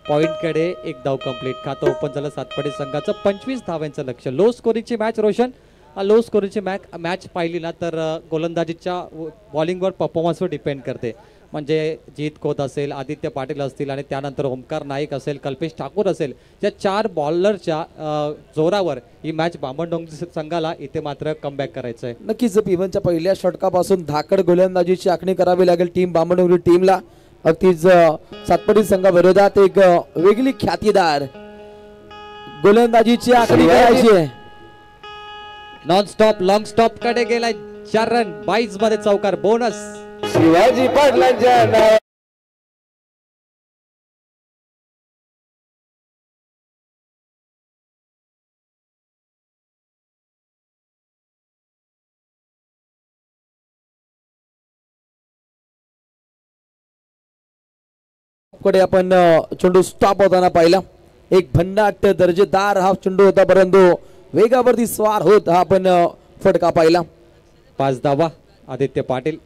पॉइंट कडे. एक धाव कंप्लीट. खातं ओपन झालं सातपाडी संघाचं. 25 धावांचं लक्ष. लो स्कोरिंगची मॅच रोशन. लो स्कोरिंगची मॅच पाहिली ना तर गोलंदाजीच्या बॉलिंगवर परफॉर्मन्सवर डिपेंड करते. म्हणजे जीत खोत असेल, आदित्य पाटील असतील आणि त्यानंतर ओमकार नाईक असेल, कल्पेश ठाकूर असेल, या 4 बॉलरच्या जोरावर ही मॅच बामणडोंगरी संघाला इथे मात्र कमबॅक करायचं आहे. नक्कीच पीव्हनच्या पहिल्या षटकापासून धाकड गोलंदाजीची आखणी करावी लागेल टीम बामणडोंगरी टीमला. अगदीच सातपडी संघाविरोधात एक वेगळी ख्यातीदार गोलंदाजीची आखणी करायची आहे. नॉन स्टॉप लॉंग स्टॉप कडे गेलाय. 4 रन 22 मध्ये चौकार. बोनस शिवाजी पाटलांच्या नाव कडे आपण चेंडू स्टॉप होताना पाहिला. एक भन्नाट दर्जेदार हा चेंडू होता परंतु वेगावरती स्वार होत हा आपण फटका पाहिला. 5 धावा. आदित्य पाटील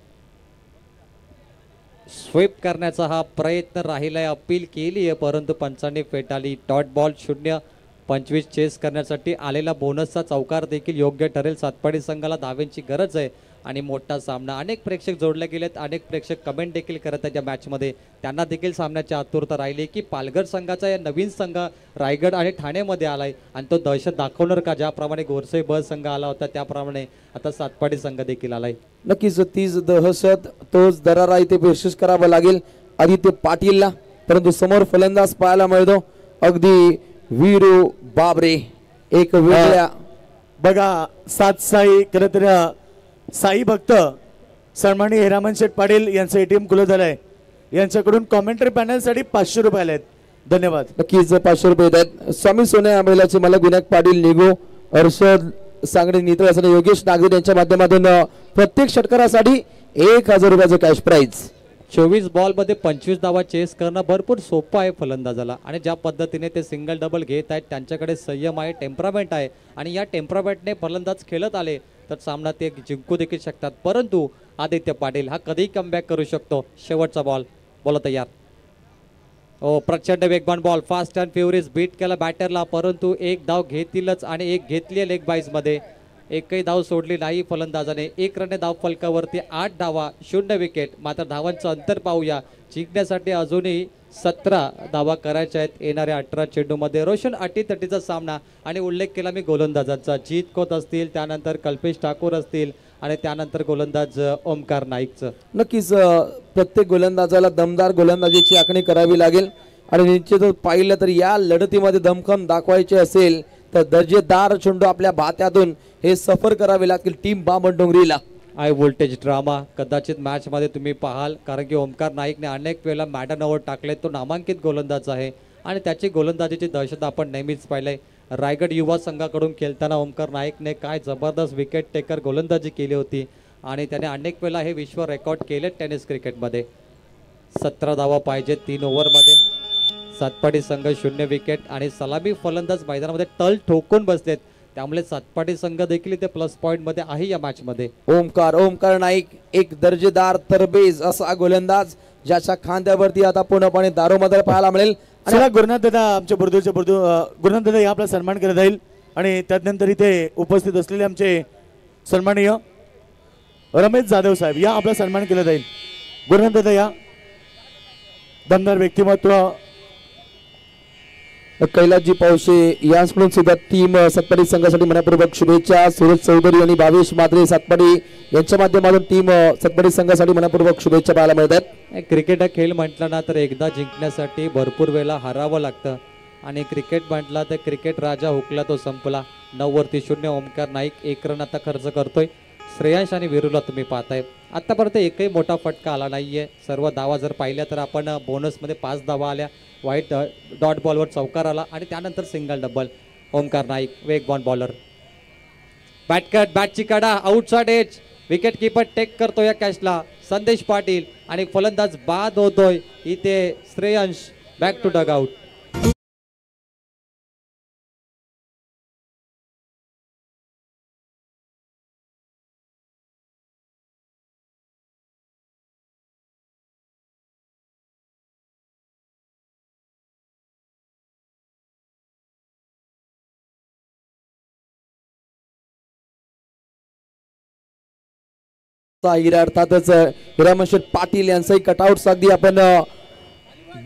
स्वीप करण्याचा हा प्रयत्न राहिलाय. अपील केली आहे परंतु पंचांनी फेटाळली. डॉट बॉल 0-25 चेस करण्यासाठी आलेला बोनसचा चौकार देखील योग्य ठरेल. सातपाडी संघाला धाव्यांची गरज आहे आणि मोठा सामना. अनेक प्रेक्षक जोडले गेलेत. अनेक प्रेक्षक कमेंट देखील करत आहेत या मॅचमध्ये. त्यांना देखील सामन्याची आतुरता राहिली की पालघर संघाचा या नवीन संघ रायगड आणि ठाण्यामध्ये आलाय आणि तो दहशत दाखवणार का. ज्याप्रमाणे गोरसई ब संघ आला होता त्याप्रमाणे आता सातपाडी संघ देखील आलाय. नक्कीच तीच दहशत तोच दरारा इथे पेशकश करावा लागेल आदित्य पाटीलला. परंतु समोर फलंदाज पाहायला मिळतो अगदी वीरू बाबरे. एक वेगळ्या बघा 7 साई खरं तर साई भक्त सन्माननीय हिरामन शेठ पाटील यांचं एटीएम खुलं झालंय. यांच्याकडून कॉमेंटरी पॅनलसाठी 500 रुपये आलेत. धन्यवाद. नक्कीच 500 रुपये येत आहेत. स्वामी सोन्या बैलाचे मालक विनायक पाटील निगो, अर्षद सांगणे नितळस आणि योगेश नागझरी यांच्या माध्यमातून प्रत्येक षटकारासाठी 1000 रुपयाचं कॅश प्राइज. 24 बॉलमध्ये 25 धावा चेस करणं भरपूर सोपं आहे फलंदाजाला. आणि ज्या पद्धतीने ते सिंगल डबल घेत आहेत त्यांच्याकडे संयम आहे, टेम्परामेंट आहे आणि या टेम्परामेंटने फलंदाज खेळत आले तर सामना ते जिंकू देखील शकतात. परंतु आदित्य पाटील हा कधीही कमबॅक करू शकतो. शेवटचा बॉल. बोला तयार. ओ प्रचंड वेगवान ball. Fast and furious beat केला बॅटरला परंतु एक धाव घेतीलच आणि एक घेतली आहे लेग बाईज मध्ये. एकही धाव सोडली नाही फलंदाजाने. 1 रनने धाव फलकावरती 8 धावा 0 विकेट. मात्र धावांचं अंतर पाहूया. जिंकण्यासाठी अजूनही 17 धावा करायच्या आहेत येणाऱ्या 18 चेंडूमध्ये. रोशन अटीतटीचा सामना आणि उल्लेख केला मी गोलंदाजांचा. जीत खोत असतील, त्यानंतर कल्पेश ठाकूर असतील आणि त्यानंतर गोलंदाज ओमकार नाईकचं. नक्कीच प्रत्येक गोलंदाजाला दमदार गोलंदाजीची आखणी करावी लागेल. आणि निश्चितच पाहिलं तर या लढतीमध्ये दमखम दाखवायचे असेल तर दर्जेदार चेंडू आपल्या भात्यातून हे सफर करावे लागतील टीम बामणडोंगरीला. हाय व्होल्टेज ड्रामा कदाचित मॅच मध्ये तुम्ही पाहाल, कारण की ओमकार नाईकने अनेक वेळेला मॅडनवर टाकले. तो नामांकित गोलंदाज आहे आणि त्याची गोलंदाजीची दहशत आपण नेहमीच पाहिलंय. रायगड युवा संघाकडून खेळताना ओमकार नाईकने काय जबरदस्त विकेट टेकर गोलंदाजी केली होती आणि त्याने अनेक वेळेला हे विश्व रेकॉर्ड केले टेनिस क्रिकेटमध्ये. 17 धावा पाहिजे 3 ओव्हरमध्ये. सातपाडी संघ 0 विकेट आणि सलामी फलंदाज मैदानामध्ये तल ठोकून बसलेत, त्यामुळे सातपाडी संघ देखील इथे प्लस पॉइंट मध्ये आहे या मॅच मध्ये. ओमकार नाईक एक दर्जेदार तरबेज असा गोलंदाज ज्याच्या खांद्यावरती आता पूर्णपणे दारोमदार पाहायला मिळेल. चला गुरुनाथ दादा, आमच्या बुर्दूचे गुरुनाथ दादा या आपला सन्मान करत जाईल आणि त्यानंतर इथे उपस्थित असलेले आमचे सन्माननीय रमेश जाधव साहेब या आपला सन्मान केला जाईल. गुरुनाथ दादा या दमदार व्यक्तिमत्व. कैलासजी पावशे यांकडून सुद्धा टीम सातपाडी संघासाठी मनपूर्वक शुभेच्छा. सूरज चौधरी आणि भावेश मात्रे सातपाडी यांच्या माध्यमातून टीम सातपाडी संघासाठी मनपूर्वक शुभेच्छा पाहायला मिळतात. क्रिकेट हा खेळ म्हटला ना तर एकदा जिंकण्यासाठी भरपूर वेळेला हरावं लागतं आणि क्रिकेट म्हटला तर क्रिकेट राजा हुकला तो संपला. 9 वरती 0 ओमकार नाईक 1 रन आता खर्च करतोय. श्रेयांश आणि वीरूला तुम्ही पाहताय आतापर्यंत एकही मोठा फटका आला नाहीये. सर्व धावा जर पाहिल्या तर आपण बोनसमध्ये 5 धावा आल्या, व्हाईट डॉट बॉलवर चौकार आला आणि त्यानंतर सिंगल डबल. ओमकार नाईक वेगवान बॉलर. बॅटकट बॅटची काढा outside edge. Wicket keeper take करतो या कॅचला संदेश पाटील आणि फलंदाज बाद होतोय इथे Shreyansh. Back to dugout. Hira अर्थातच हिरामशेठ पाटील यांचंही कटआउट अगदी आपण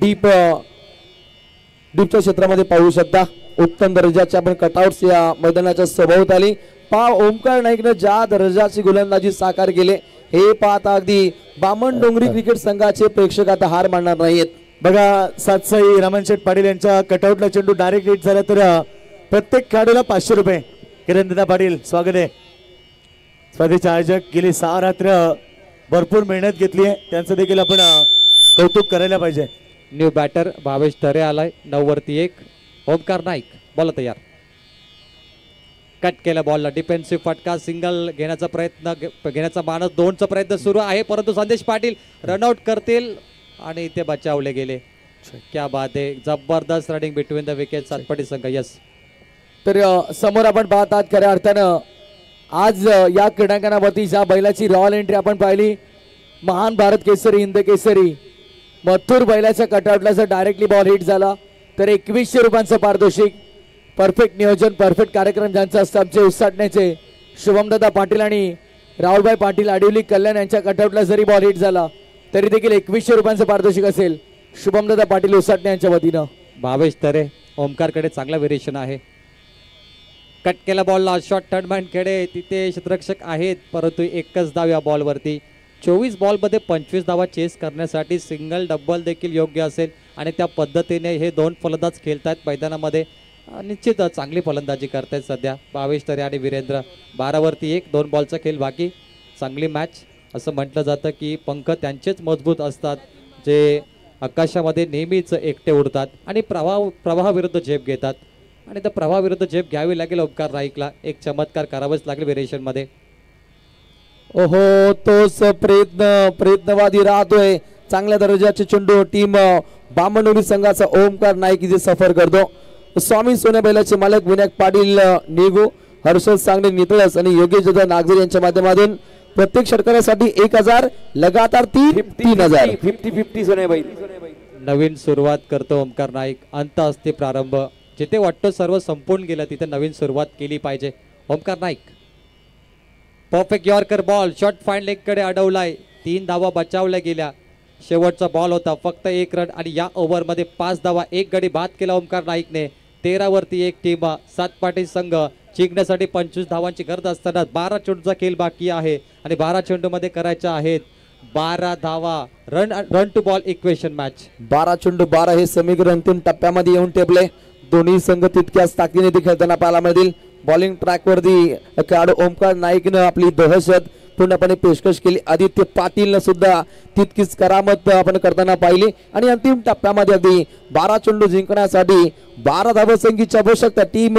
डीपच्या क्षेत्रामध्ये पाहू शकता. उत्तम दर्जाचे आपण कटआउट्स या मैदानाच्या सभोवत आली. ओमकार नाईकनं ज्या दर्जाची गोलंदाजी साकार केले हे पाहता अगदी बामणडोंगरी क्रिकेट संघाचे प्रेक्षक आता हार मानणार नाहीत. बघा सातसाई रामनशेठ पाटील यांच्या कटआउटला चेंडू डायरेक्ट हिट झाला तर प्रत्येक खेळाडूला 500 रुपये. किरणदादा पाटील स्वागत आहे. स्पर्धेचे आयोजक गेली 6 रात्र भरपूर मेहनत घेतली आहे, त्यांचं देखील आपण कौतुक करायला पाहिजे. न्यू बॅटर भावेश तरे आलाय 9 वरती 1. ओमकार नाईक बॉल तयार. कट केला बॉलला डिफेन्सिव्ह फटका. सिंगल घेण्याचा प्रयत्न घेण्याचा मानस 2चा प्रयत्न सुरू आहे, परंतु संदेश पाटील रनआउट करतील आणि इथे बचावले गेले. क्या बात आहे. जबरदस्त running between the wicket Satpadi संघ. यस तर समोर आपण पाहतात खऱ्या अर्थानं आज या क्रीडांगणावरती ज्या बैलाची रॉयल एंट्री आपण पाहिली, महान भारत केसरी हिंद केसरी मथुर बैलाच्या कटआउटला जर डायरेक्टली बॉल हिट झाला तर 2100 रुपयांचं पारितोषिक. परफेक्ट नियोजन परफेक्ट कार्यक्रम ज्यांचं असतं आमचे उसाटण्याचे शुभमदादा पाटील आणि राहुलभाई पाटील आडिवली कल्याण यांच्या कटआउटला जरी बॉल हिट झाला तरी देखील 2100 रुपयांचं पारितोषिक असेल शुभमदादा पाटील उसाटणे यांच्या वतीनं. भावेश तरे ओमकारकडे चांगला व्हेरिएशन आहे. कट केला बॉलला शॉर्ट टर्नमॅन खेळे तिथे क्षेत्ररक्षक आहेत, परंतु एकच धाव या बॉलवरती. 24 बॉलमध्ये 25 धावा चेस करण्यासाठी सिंगल डबल देखील योग्य असेल आणि त्या पद्धतीने हे 2 फलंदाज खेळतात मैदानामध्ये. निश्चित चांगली फलंदाजी करतायत सध्या भावेश तरे आणि वीरेंद्र. 12 वरती 1 2 बॉलचा खेळ बाकी. चांगली मॅच. असं म्हटलं जातं की पंख त्यांचेच मजबूत असतात जे आकाशामध्ये नेहमीच एकटे उडतात आणि प्रवाहाविरुद्ध झेप घेतात आणि त्या प्रवाहाविरुद्ध झेप घ्यावी लागेल ओमकार नाईकला. एक चमत्कार करावाच लागेल व्हेरिएशन मध्ये. ओहो तोच प्रयत्नवादी राहतोय. चांगल्या दर्जाचे चेंडू टीम बामणडोंगरी संघाचा ओमकार नाईक इथे सफर करतो. स्वामी सोन्या बैलाचे मालक विनायक पाटील निगू, हर्षद सांगणे नितळस आणि योगेश जोधा नागझरी यांच्या माध्यमातून प्रत्येक षटकारासाठी 1000 लगातार 3000 50-50 सोन्या बैल. नवीन सुरुवात करतो ओमकार नाईक. अंत असते प्रारंभ. जिथे वाटतं सर्व संपून गेलं तिथे नवीन सुरुवात केली पाहिजे. Omkar Naik perfect yorker ball short fine leg कडे अडवलाय. 3 धावा बचावल्या गेल्या. शेवटचा बॉल होता फक्त 1 रन आणि या ओव्हरमध्ये 5 धावा 1 गडी बाद केला ओमकार नाईकने. 13 वरती 1 टीम सातपाटी संघ जिंकण्यासाठी 25 धावांची गरज असताना 12 चेंडूचा खेळ बाकी आहे आणि 12 चेंडूमध्ये करायच्या आहेत 12 धावा. Run to ball equation match. 12-12 हे समीकरण अंतिम टप्प्यामध्ये येऊन टेपले. दोन्ही संघ तितक्याच ताकदीने ते खेळताना पाहायला मिळतील. बॉलिंग ट्रॅकवरती खेळाडू ओमकार नाईकनं आपली दहशत पूर्णपणे पेशकश केली. आदित्य पाटीलनं सुद्धा तितकीच करामत आपण करताना पाहिली आणि अंतिम टप्प्यामध्ये अगदी 12 चेंडू जिंकण्यासाठी 12 धावसंख्येची आवश्यकता टीम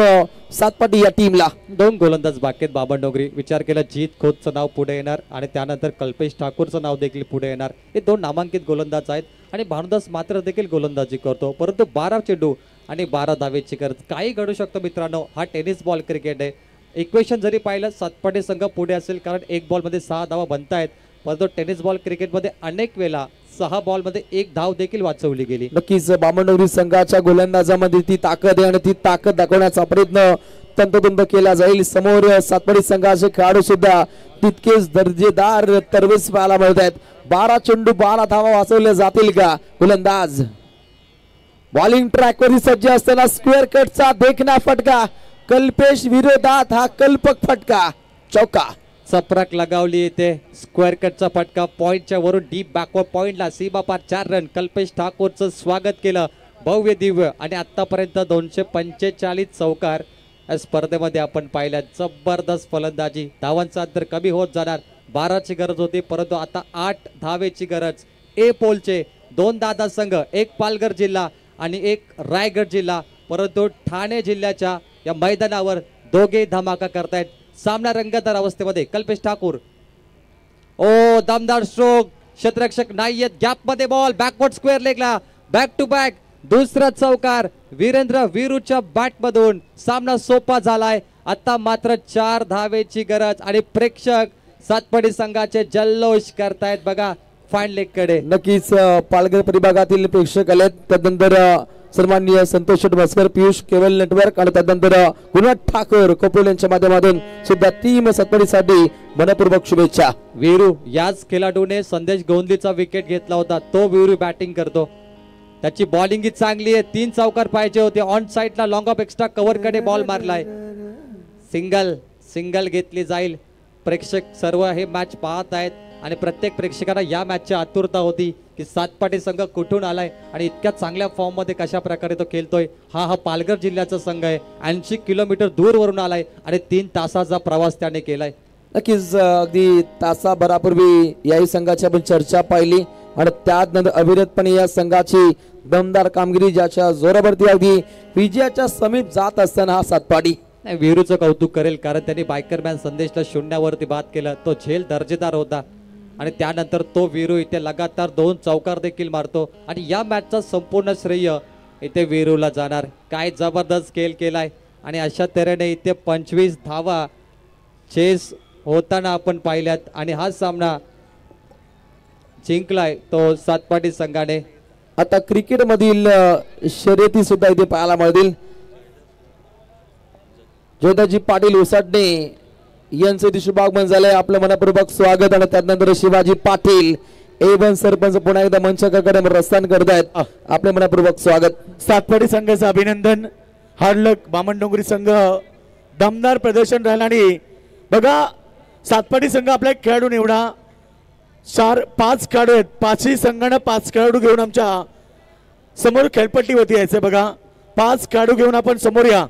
सातपाटी या टीमला. 2 गोलंदाज बाकी आहेत. बाबा डोंगरी विचार केला जीत खोतचं नाव पुढे येणार आणि त्यानंतर कल्पेश ठाकूरचं नाव देखील पुढे येणार. हे 2 नामांकित गोलंदाज आहेत आणि भानुदास मात्र देखील गोलंदाजी करतो. परंतु 12 चेंडू आणि 12 धावेची गरज. काही घडू शकतं मित्रांनो. हा टेनिस बॉल क्रिकेट आहे. इक्वेशन जरी पाहिलं सातपाटी संघ पुढे असेल कारण 1 बॉलमध्ये 6 धावा बनतायत. परंतु टेनिस बॉल क्रिकेटमध्ये अनेक वेळा 6 बॉलमध्ये 1 धाव देखील वाचवली गेली. नक्कीच बामणडोंगरी संघाच्या गोलंदाजामध्ये ती ताकद आहे आणि ती ताकद दाखवण्याचा प्रयत्न तंतोतंत केला जाईल. समोर सातपाटी संघाचे खेळाडू सुद्धा तितकेच दर्जेदार तरवेस पाहायला मिळत आहेत. 12 चेंडू 12 धावा वाचवल्या जातील का? गोलंदाज बॉलिंग ट्रॅकवरती सज्ज असताना स्क्वेअर कटचा देखना फटका. कल्पेश विरोधात हा कल्पक फटका. चौका. चपराक लगावली येते. स्क्वेअर कटचा फटका पॉइंटच्या वरून डीप बॅकवर्ड पॉइंटला सीमापार 4 रन. कल्पेश ठाकूरचं स्वागत केलं भव्य दिव्य आणि आतापर्यंत 245 चौकार या स्पर्धेमध्ये आपण पाहिल्या. जबरदस्त फलंदाजी. धावांचा अंतर कमी होत जाणार. 12ची गरज होती परंतु आता 8 धावेची गरज. ए पोलचे 2 दादा संघ, एक पालघर जिल्हा आणि एक रायगड जिल्हा, परंतु ठाणे जिल्ह्याच्या या मैदानावर दोघे धमाका करतायत. सामना रंगतदार अवस्थेमध्ये. कल्पेश ठाकूर ओ दमदार स्ट्रोक. क्षेत्ररक्षक नाहीयेत. गॅप मध्ये बॉल बॅकवर्ड स्क्वेअर लेगला. बॅक टू बॅक दुसरा चौकार वीरेंद्र वीरूच्या बॅट मधून. सामना सोपा झालाय. आता मात्र 4 धावेची गरज आणि प्रेक्षक सातपाटी संघाचे जल्लोष करतायत बघा फाईन लेग कडे. नक्कीच पालघर परिभागातील प्रेक्षक आलेत. त्यानंतर सन्माननीय संतोष मस्कर, पियुष केबल नेटवर्क आणि त्यानंतर गुणवंत ठाकर कपोल यांच्या माध्यमातून सुद्धा टीम सातपाटीसाठी मनपूर्वक शुभेच्छा. वीरू याच खेळाडूने संदेश गोंदलीचा विकेट घेतला होता. तो वीरू बॅटिंग करतो. त्याची बॉलिंग ही चांगली आहे. 3 चौकार पाहिजे होते. ऑन साइडला लॉंग ऑफ एक्स्ट्रा कव्हर कडे बॉल मारलाय. सिंगल घेतली जाईल. प्रेक्षक सर्व हे मॅच पाहत आहेत आणि प्रत्येक प्रेक्षकांना या मॅचची आतुरता होती की सातपाटी संघ कुठून आलाय आणि इतक्या चांगल्या फॉर्म मध्ये कशा प्रकारे तो खेळतोय. हा पालघर जिल्ह्याचा संघ आहे. 80 किलोमीटर दूरवरून आलाय आणि 3 तासाचा प्रवास त्याने केलाय. नक्कीच अगदी तासाभरापूर्वी याही संघाची आपण चर्चा पाहिली आणि त्यानंतर अविरतपणे या संघाची दमदार कामगिरी ज्याच्या जोरावरती अगदी विजयाच्या समीप जात असताना हा सातपाटी. वीरूचं कौतुक करेल कारण त्यांनी बायकरमॅन संदेशला 0वरती बाद केलं. तो झेल दर्जेदार होता आणि त्यानंतर तो वीरू इथे लगातार 2 चौकार देखील मारतो आणि या मॅचचा संपूर्ण श्रेय इथे वीरूला जाणार. काय जबरदस्त खेळ केलाय आणि अशा तऱ्हेने इथे 25 धावा चेस होताना आपण पाहिल्यात आणि हा सामना जिंकलाय तो सातपाटी संघाने. आता क्रिकेट मधील शर्यती सुद्धा इथे पाहायला मिळतील. जोधाजी पाटील उसाटणे यांचे इथे शुभागमन झालंय. आपलं मनपूर्वक स्वागत आणि त्यानंतर शिवाजी पाटील A1 सरपंच पुन्हा एकदा मंचाकडे प्रस्थान करतायत. आपले मनपूर्वक स्वागत. सातपाटी संघाचं अभिनंदन. हार्डलक बामणडोंगरी संघ दमदार प्रदर्शन राहिलं आणि बघा सातपाटी संघ आपला एक खेळाडू निवडा. 5 खेळाडू आहेत. 5ही संघानं 5 खेळाडू घेऊन आमच्या समोर खेळपट्टीवरती यायचं. बघा 5 खेळाडू घेऊन आपण समोर या.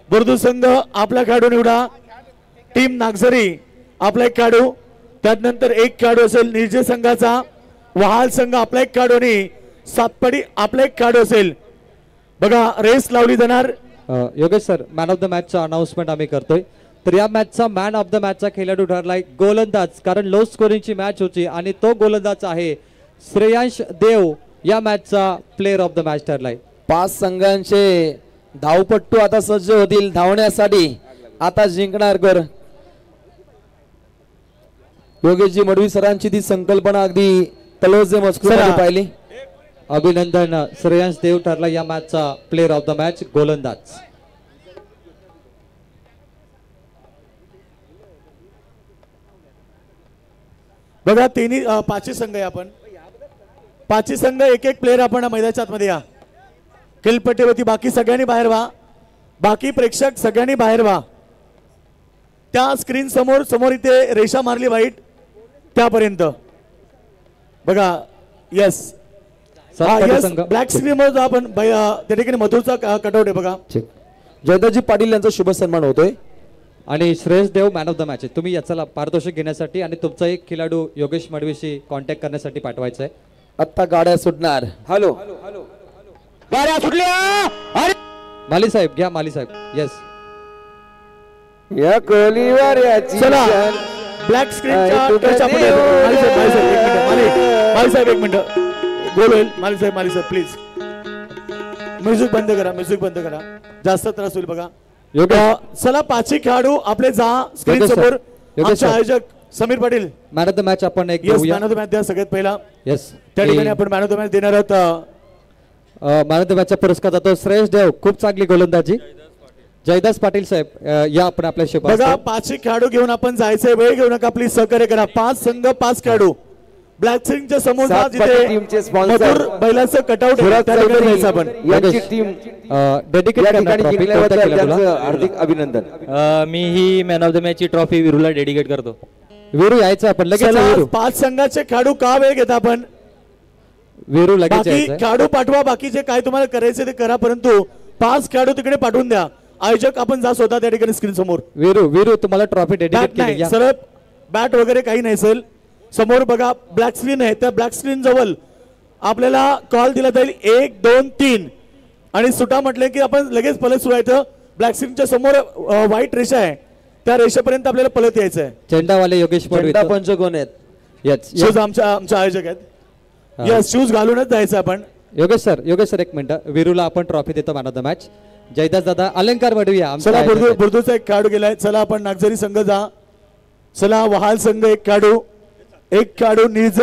बुर्दू संघ आपला खेळाडू निवडा. टीम नागझरी आपला एक खेळाडू. त्यानंतर एक खेळाडू असेल निर्जय संघाचा. वहाल संघ आपला एक खेळाडू आणि सातपाटी आपला एक खेळाडू असेल. बघा रेस लावली जाणार. Yogesh sir man of the मॅचचा अनाउन्समेंट आम्ही करतोय. तर या मॅचचा मॅन ऑफ द मॅचचा खेळाडू ठरलाय गोलंदाज कारण लो स्कोरिंगची मॅच होती आणि तो गोलंदाज आहे श्रेयांश देव. या मॅचचा प्लेअर ऑफ द मॅच ठरलाय. 5 संघांचे धावपट्टू आता सज्ज होतील धावण्यासाठी. आता जिंकणार कर योगेशजी मडवी सरांची ती संकल्पना अगदी तलोजे मजकूराने पाहिली. अभिनंदन. श्रेयांश देव ठरला या मॅचचा प्लेअर ऑफ द मॅच गोलंदाज. बघा 5ही संघ आहे. आपण 5ही संघ एक प्लेअर आपण मैदानाच्या आतमध्ये या. खेळपट्टीवरती बाकी सगळ्यांनी बाहेर व्हा. बाकी प्रेक्षक सगळ्यांनी बाहेर व्हा. त्या स्क्रीन समोर इथे रेषा मारली वाईट त्यापर्यंत. बघा यस सातपाटी संघ ब्लॅक स्क्रीन आपण त्या ठिकाणी मधुरचा कटआउट आहे बघा. जयदाजी पाटील यांचा शुभ सन्मान होतोय. आणि श्रेयस देव मॅन ऑफ द मॅच आहे. तुम्ही याचा पारितोषिक घेण्यासाठी आणि तुमचा एक खेळाडू योगेश मडवीशी कॉन्टॅक्ट करण्यासाठी पाठवायचा आहे. आत्ता गाड्या सुटणार. हॅलो गाड्या सुटल्या. माली साहेब घ्या, माली साहेब येस. या कोलीवर याची चला ब्लॅक स्क्रीनच्या टच आपण माली साहेब एक मिनिट गोल होईल. माली साहेब प्लीज म्युझिक बंद करा, म्युझिक बंद करा, जास्त त्रास होईल बघा. चला पाचही खेळाडू आपले जा स्क्रीन समोर. आमचे आयोजक Sameer Patil man of the match आपण एक yes man of the match द्या सगळ्यात पहिला. येस त्या ठिकाणी आपण मॅन ऑफ द मॅच देणार आहोत. मॅन ऑफ द मॅचचा पुरस्कार जातो श्रेयस देव, खूप चांगली गोलंदाजी. जयदास पाटील साहेब या आपण आपल्याशी बघा पाचही खेळाडू घेऊन आपण जायचंय. वेळ घेऊ नका प्लीज, सहकार्य करा. 5 संघ 5 खेळाडू ब्लॅक स्क्रीनच्या समोर जा, सातपाटी टीमचे स्पॉन्सर मधुर बैलाचं कटआउट जायचं आपण. यांची टीम डेडिकेट या ठिकाणी जिंकल्याबद्दल त्यांचं हार्दिक अभिनंदन. मी ही मॅन ऑफ द मॅचची ट्रॉफी विरूला डेडिकेट करतो. वीरू यायचं आपण लगेच. चला, वीरू 5 संघाचे खेळाडू का वेळ घेता आपण. वीरू लगेच बाकी यायचं. खेळाडू पाठवा, बाकीचे काय तुम्हाला करायचे ते करा, परंतु 5 खेळाडू तिकडे पाठवून द्या. आयोजक आपण जा स्वतः त्या ठिकाणी स्क्रीन समोर. वीरू तुम्हाला ट्रॉफी डेडिकेट बॅट केली. नाही या. सरळ बॅट वगैरे काही नाही सर. समोर बघा ब्लॅक स्क्रीन आहे, त्या ब्लॅक स्क्रीन जवळ आपल्याला कॉल दिला जाईल 1 2 3 आणि सुटा म्हटले की आपण लगेच पलत सुरायचं. ब्लॅक स्क्रीनच्या समोर व्हाईट रेषा आहे, त्या रेषेपर्यंत आपल्याला पलत यायचं आहे. चेंडावाले योगेश मडवी. झेंडा पंच कोण आहेत? येस शूज आमच्या आयोजक आहेत. यस शूज घालूनच जायचं आपण. योगेश सर एक मिनिट. वीरूला आपण ट्रॉफी देतो man of the match. Jaydas दादा अलंकार मडवी या. आमचा चला आयोजक आहे. बुर्दूचा एक खेळाडू गेलाय. चला आपण नागझरी संघ जा. चला वहाल संघ एक खेळाडू, एक खेळाडू निर्ज